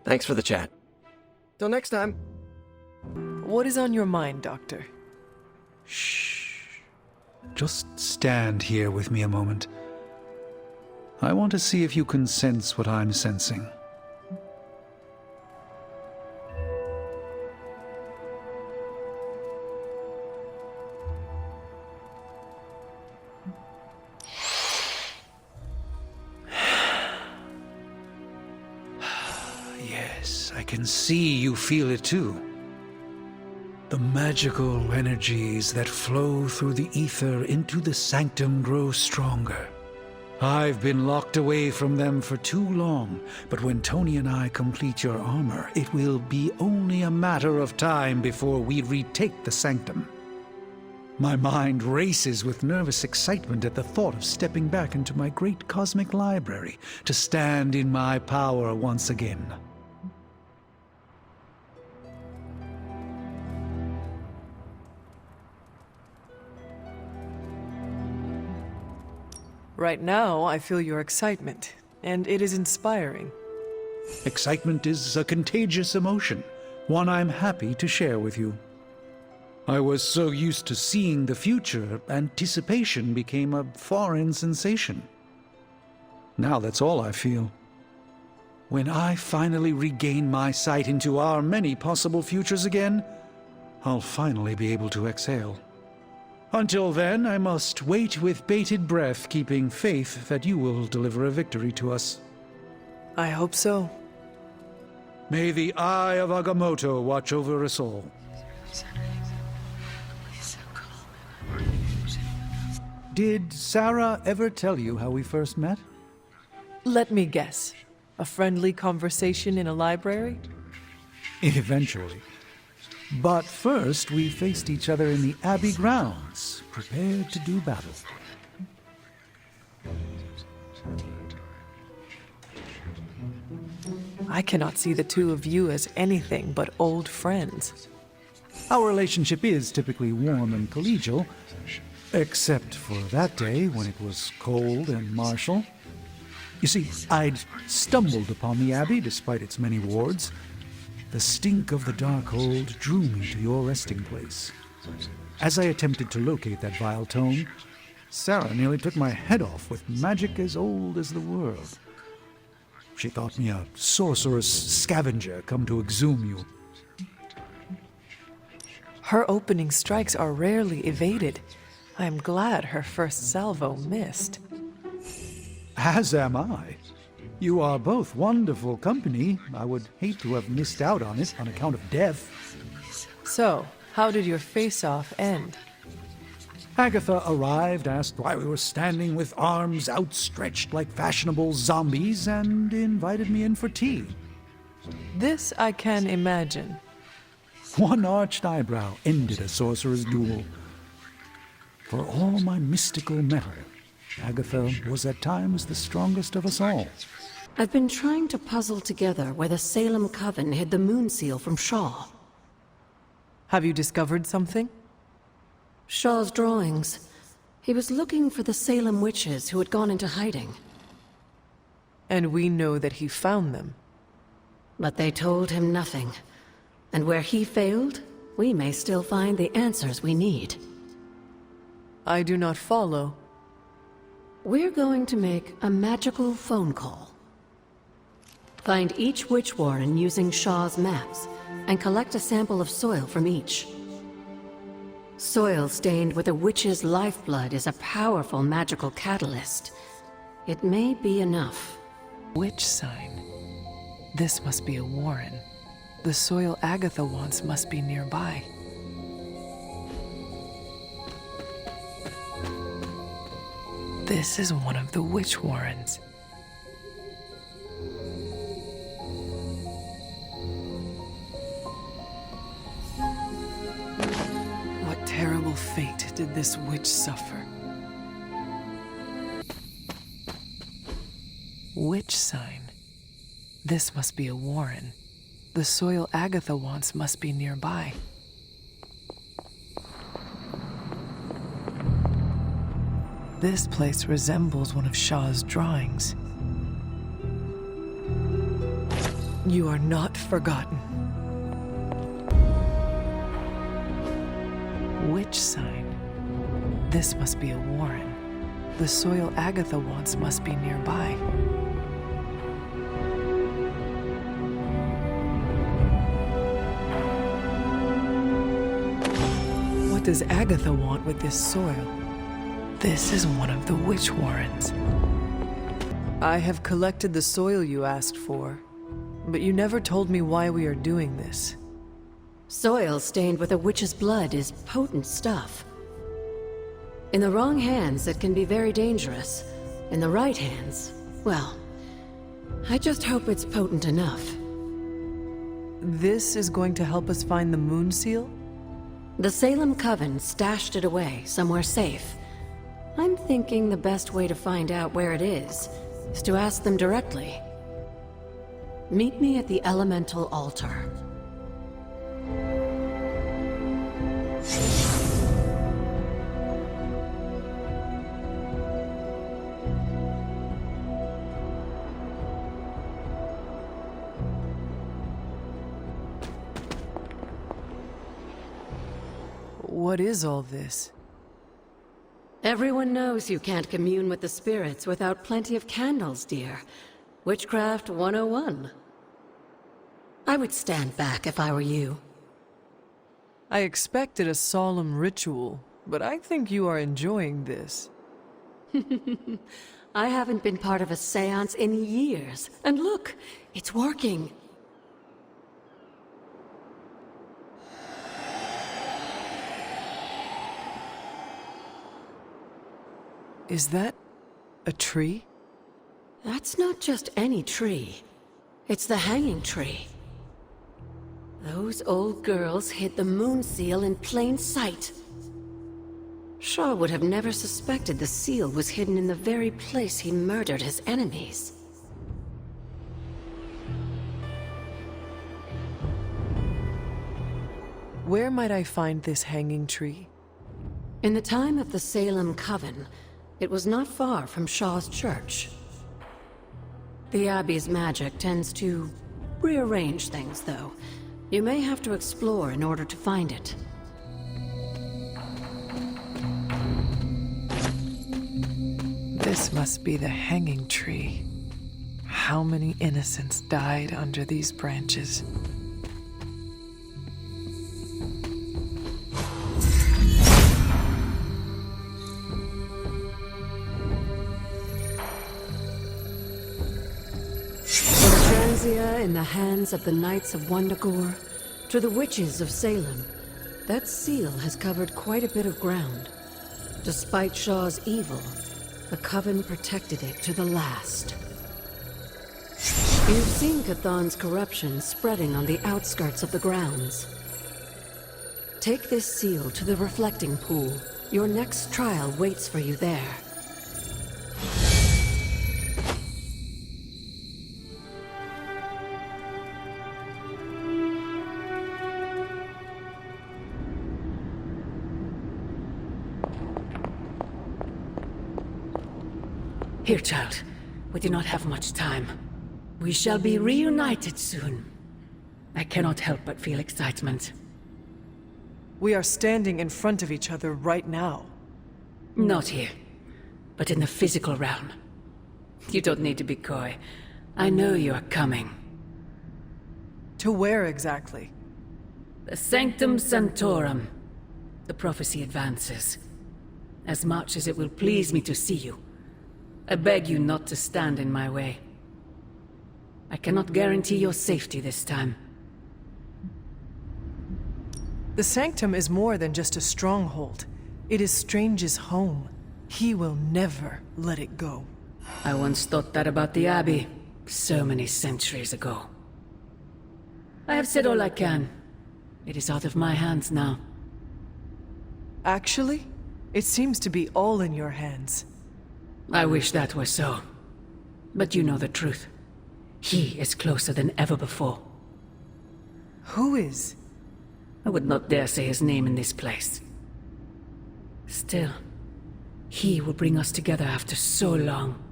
Thanks for the chat. Till next time. What is on your mind, Doctor? Shh. Just stand here with me a moment. I want to see if you can sense what I'm sensing. Yes, I can see you feel it too. The magical energies that flow through the ether into the sanctum grow stronger. I've been locked away from them for too long, but when Tony and I complete your armor, it will be only a matter of time before we retake the sanctum. My mind races with nervous excitement at the thought of stepping back into my great cosmic library to stand in my power once again. Right now, I feel your excitement, and it is inspiring. Excitement is a contagious emotion, one I'm happy to share with you. I was so used to seeing the future, anticipation became a foreign sensation. Now that's all I feel. When I finally regain my sight into our many possible futures again, I'll finally be able to exhale. Until then, I must wait with bated breath, keeping faith that you will deliver a victory to us. I hope so. May the Eye of Agamotto watch over us all. Did Sarah ever tell you how we first met? Let me guess. A friendly conversation in a library? Eventually. But first, we faced each other in the Abbey grounds, prepared to do battle. I cannot see the two of you as anything but old friends. Our relationship is typically warm and collegial, except for that day when it was cold and martial. You see, I'd stumbled upon the Abbey despite its many wards. The stink of the Darkhold drew me to your resting place. As I attempted to locate that vile tome, Sarah nearly took my head off with magic as old as the world. She thought me a sorcerous scavenger come to exhume you. Her opening strikes are rarely evaded. I am glad her first salvo missed. As am I. You are both wonderful company. I would hate to have missed out on it on account of death. So, how did your face-off end? Agatha arrived, asked why we were standing with arms outstretched like fashionable zombies, and invited me in for tea. This I can imagine. One arched eyebrow ended a sorcerer's duel. For all my mystical metal, Agatha was at times the strongest of us all. I've been trying to puzzle together where the Salem Coven hid the moon seal from Shaw. Have you discovered something? Shaw's drawings. He was looking for the Salem witches who had gone into hiding. And we know that he found them. But they told him nothing. And where he failed, we may still find the answers we need. I do not follow. We're going to make a magical phone call. Find each witch warren using Shaw's maps, and collect a sample of soil from each. Soil stained with a witch's lifeblood is a powerful magical catalyst. It may be enough. Witch sign. This must be a warren. The soil Agatha wants must be nearby. This is one of the witch warrens. What terrible fate did this witch suffer? Witch sign. This must be a warren. The soil Agatha wants must be nearby. This place resembles one of Shaw's drawings. You are not forgotten. Witch sign. This must be a warren. The soil Agatha wants must be nearby. What does Agatha want with this soil? This is one of the witch warrens. I have collected the soil you asked for, but you never told me why we are doing this. Soil stained with a witch's blood is potent stuff. In the wrong hands, it can be very dangerous, In the right hands, well, I just hope it's potent enough. This is going to help us find the moon seal? The Salem Coven stashed it away, somewhere safe. I'm thinking the best way to find out where it is to ask them directly. Meet me at the Elemental Altar. What is all this? Everyone knows you can't commune with the spirits without plenty of candles, dear. Witchcraft 101. I would stand back if I were you. I expected a solemn ritual, but I think you are enjoying this. I haven't been part of a seance in years, and look, it's working. Is that a tree? That's not just any tree. It's the hanging tree. Those old girls hid the moon seal in plain sight. Shaw would have never suspected the seal was hidden in the very place he murdered his enemies. Where might I find this hanging tree? In the time of the Salem Coven, it was not far from Shaw's church. The Abbey's magic tends to rearrange things, though. You may have to explore in order to find it. This must be the hanging tree. How many innocents died under these branches? In the hands of the Knights of Wundagore, to the witches of Salem, that seal has covered quite a bit of ground. Despite Shaw's evil, the Coven protected it to the last. You've seen Cathan's corruption spreading on the outskirts of the grounds. Take this seal to the reflecting pool. Your next trial waits for you there. Here, child. We do not have much time. We shall be reunited soon. I cannot help but feel excitement. We are standing in front of each other right now. Not here, but in the physical realm. You don't need to be coy. I know you are coming. To where exactly? The Sanctum Sanctorum. The prophecy advances. As much as it will please me to see you, I beg you not to stand in my way. I cannot guarantee your safety this time. The Sanctum is more than just a stronghold. It is Strange's home. He will never let it go. I once thought that about the Abbey, so many centuries ago. I have said all I can. It is out of my hands now. Actually, it seems to be all in your hands. I wish that were so. But you know the truth. He is closer than ever before. Who is? I would not dare say his name in this place. Still, he will bring us together after so long.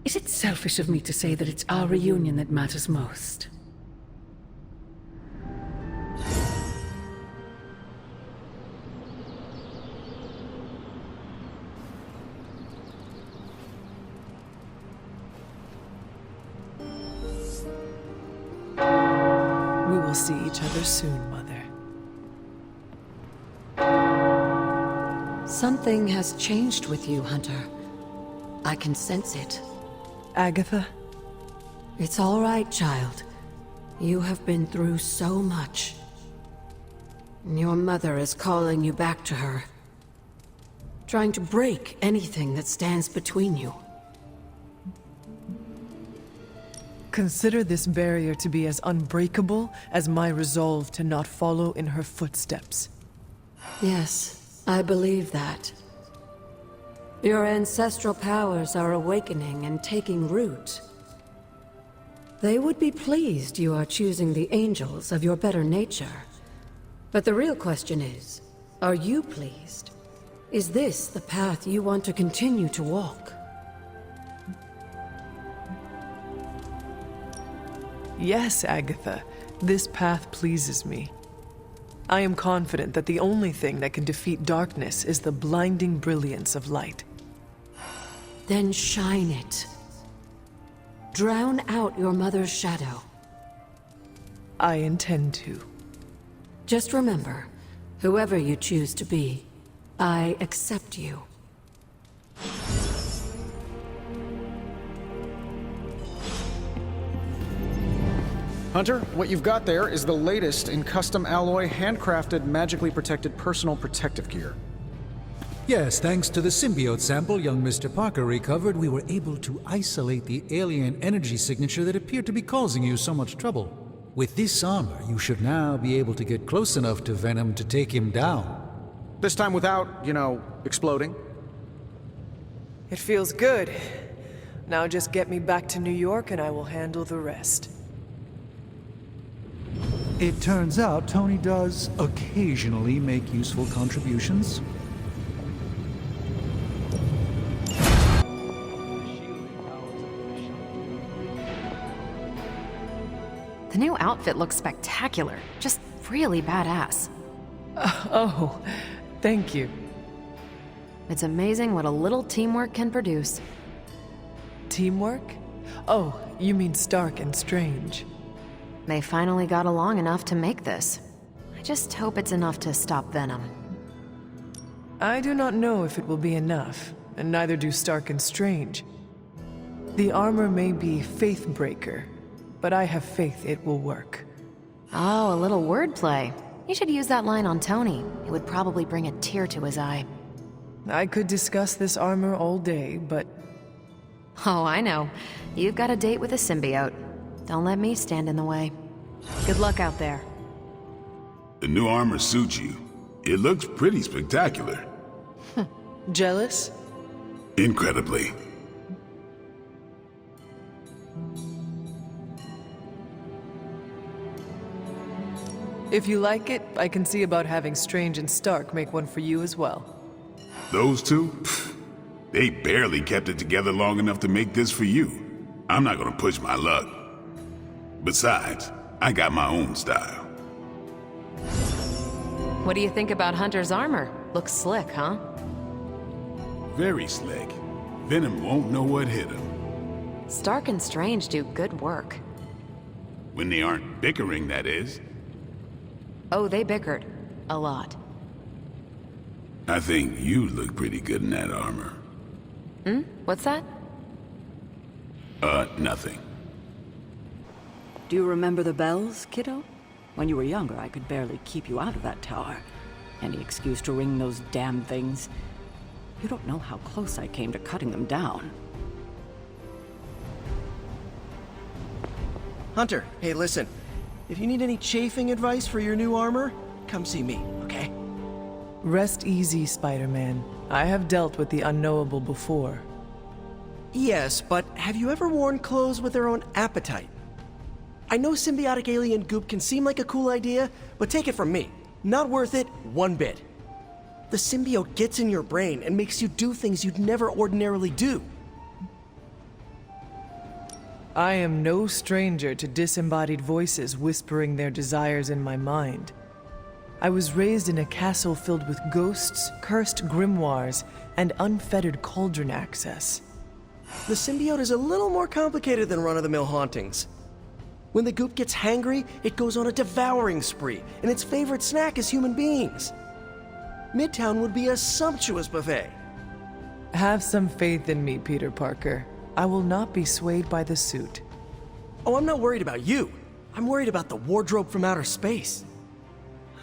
Is it selfish of me to say that it's our reunion that matters most? We will see each other soon, Mother. Something has changed with you, Hunter. I can sense it. Agatha? It's all right, child. You have been through so much. Your mother is calling you back to her. trying to break anything that stands between you. Consider this barrier to be as unbreakable as my resolve to not follow in her footsteps. Yes, I believe that. Your ancestral powers are awakening and taking root. They would be pleased you are choosing the angels of your better nature. But the real question is, are you pleased? Is this the path you want to continue to walk? Yes, Agatha, this path pleases me. I am confident that the only thing that can defeat darkness is the blinding brilliance of light. Then shine it. Drown out your mother's shadow. I intend to. Just remember, whoever you choose to be, I accept you. Hunter, what you've got there is the latest in custom alloy, handcrafted, magically protected personal protective gear. Yes, thanks to the symbiote sample young Mr. Parker recovered, we were able to isolate the alien energy signature that appeared to be causing you so much trouble. With this armor, you should now be able to get close enough to Venom to take him down. This time without, exploding. It feels good. Now just get me back to New York and I will handle the rest. It turns out Tony does occasionally make useful contributions. The new outfit looks spectacular. Just really badass. Oh, thank you. It's amazing what a little teamwork can produce. Teamwork? Oh, you mean Stark and Strange. They finally got along enough to make this. I just hope it's enough to stop Venom. I do not know if it will be enough, and neither do Stark and Strange. The armor may be faith-breaker, but I have faith it will work. Oh, a little wordplay. You should use that line on Tony. It would probably bring a tear to his eye. I could discuss this armor all day, but... Oh, I know. You've got a date with a symbiote. Don't let me stand in the way. Good luck out there. The new armor suits you. It looks pretty spectacular. Jealous? Incredibly. If you like it, I can see about having Strange and Stark make one for you as well. Those two? Pfft, they barely kept it together long enough to make this for you. I'm not gonna push my luck. Besides, I got my own style. What do you think about Hunter's armor? Looks slick, huh? Very slick. Venom won't know what hit him. Stark and Strange do good work. When they aren't bickering, that is. Oh, they bickered. A lot. I think you look pretty good in that armor. What's that? Nothing. Do you remember the bells, kiddo? When you were younger, I could barely keep you out of that tower. Any excuse to ring those damn things. You don't know how close I came to cutting them down. Hunter, hey listen. If you need any chafing advice for your new armor, come see me, okay? Rest easy, Spider-Man. I have dealt with the unknowable before. Yes, but have you ever worn clothes with their own appetite? I know symbiotic alien goop can seem like a cool idea, but take it from me. Not worth it one bit. The symbiote gets in your brain and makes you do things you'd never ordinarily do. I am no stranger to disembodied voices whispering their desires in my mind. I was raised in a castle filled with ghosts, cursed grimoires, and unfettered cauldron access. The symbiote is a little more complicated than run-of-the-mill hauntings. When the goop gets hangry, it goes on a devouring spree, and its favorite snack is human beings. Midtown would be a sumptuous buffet. Have some faith in me, Peter Parker. I will not be swayed by the suit. Oh, I'm not worried about you. I'm worried about the wardrobe from outer space.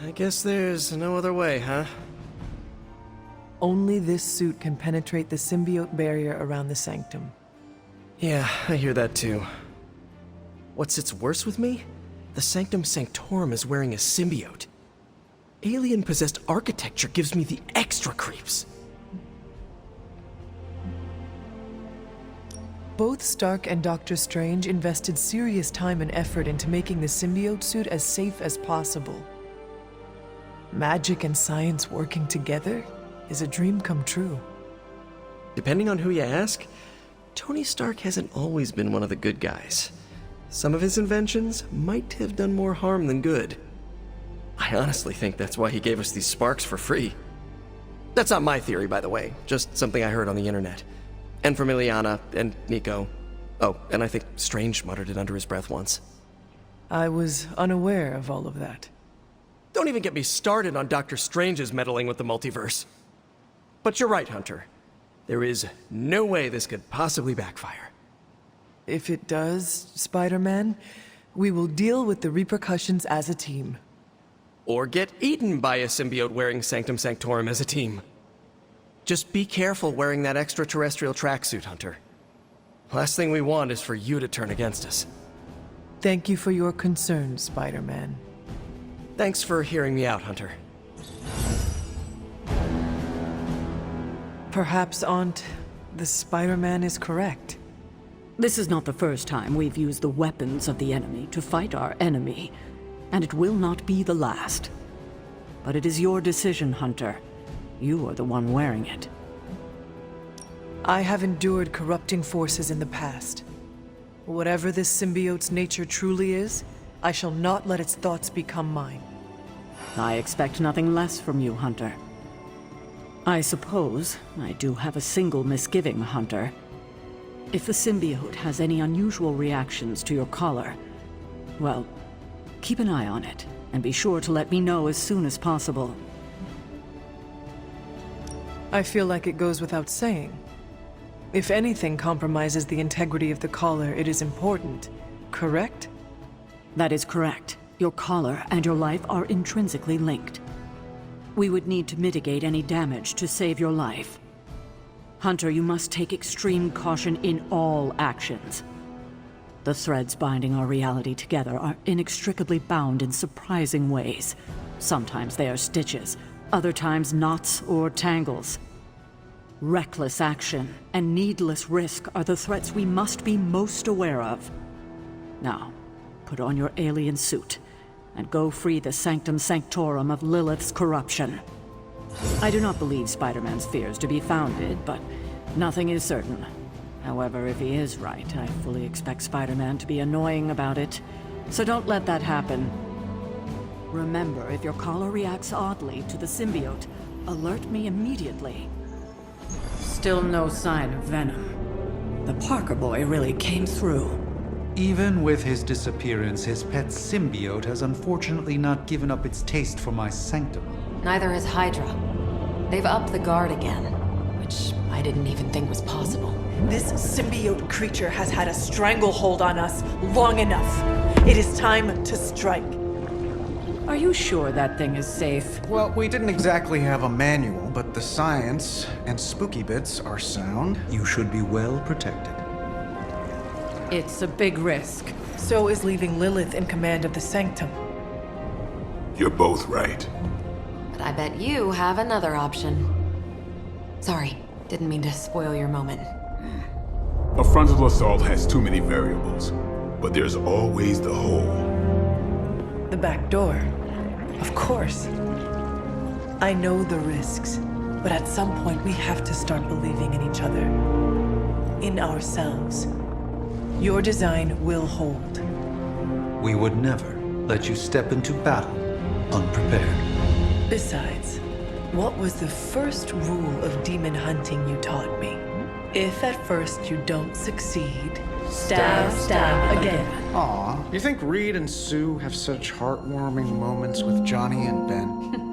I guess there's no other way, huh? Only this suit can penetrate the symbiote barrier around the sanctum. Yeah, I hear that too. What sits worse with me? The Sanctum Sanctorum is wearing a symbiote. Alien-possessed architecture gives me the extra creeps. Both Stark and Doctor Strange invested serious time and effort into making the symbiote suit as safe as possible. Magic and science working together is a dream come true. Depending on who you ask, Tony Stark hasn't always been one of the good guys. Some of his inventions might have done more harm than good. I honestly think that's why he gave us these sparks for free. That's not my theory, by the way, just something I heard on the internet. And from Ileana and Nico. Oh, and I think Strange muttered it under his breath once. I was unaware of all of that. Don't even get me started on Doctor Strange's meddling with the multiverse. But you're right, Hunter. There is no way this could possibly backfire. If it does, Spider-Man, we will deal with the repercussions as a team. Or get eaten by a symbiote-wearing Sanctum Sanctorum as a team. Just be careful wearing that extraterrestrial tracksuit, Hunter. Last thing we want is for you to turn against us. Thank you for your concern, Spider-Man. Thanks for hearing me out, Hunter. Perhaps, Aunt, the Spider-Man is correct. This is not the first time we've used the weapons of the enemy to fight our enemy, and it will not be the last. But it is your decision, Hunter. You are the one wearing it. I have endured corrupting forces in the past. Whatever this symbiote's nature truly is, I shall not let its thoughts become mine. I expect nothing less from you, Hunter. I suppose I do have a single misgiving, Hunter. If the symbiote has any unusual reactions to your collar, well, keep an eye on it, and be sure to let me know as soon as possible. I feel like it goes without saying. If anything compromises the integrity of the collar, it is important, correct? That is correct. Your collar and your life are intrinsically linked. We would need to mitigate any damage to save your life. Hunter, you must take extreme caution in all actions. The threads binding our reality together are inextricably bound in surprising ways. Sometimes they are stitches, other times knots or tangles. Reckless action and needless risk are the threats we must be most aware of. Now, put on your alien suit and go free the Sanctum Sanctorum of Lilith's corruption. I do not believe Spider-Man's fears to be founded, but nothing is certain. However, if he is right, I fully expect Spider-Man to be annoying about it, so don't let that happen. Remember, if your collar reacts oddly to the symbiote, alert me immediately. Still no sign of venom. The Parker boy really came through. Even with his disappearance, his pet symbiote has unfortunately not given up its taste for my sanctum. Neither has Hydra. They've upped the guard again, which I didn't even think was possible. This symbiote creature has had a stranglehold on us long enough. It is time to strike. Are you sure that thing is safe? Well, we didn't exactly have a manual, but the science and spooky bits are sound. You should be well protected. It's a big risk. So is leaving Lilith in command of the Sanctum. You're both right. But I bet you have another option. Sorry, didn't mean to spoil your moment. A frontal assault has too many variables, but there's always the hole. The back door. Of course. I know the risks, but at some point we have to start believing in each other. In ourselves. Your design will hold. We would never let you step into battle unprepared. Besides, what was the first rule of demon hunting you taught me? If at first you don't succeed, stab again. Aw, you think Reed and Sue have such heartwarming moments with Johnny and Ben?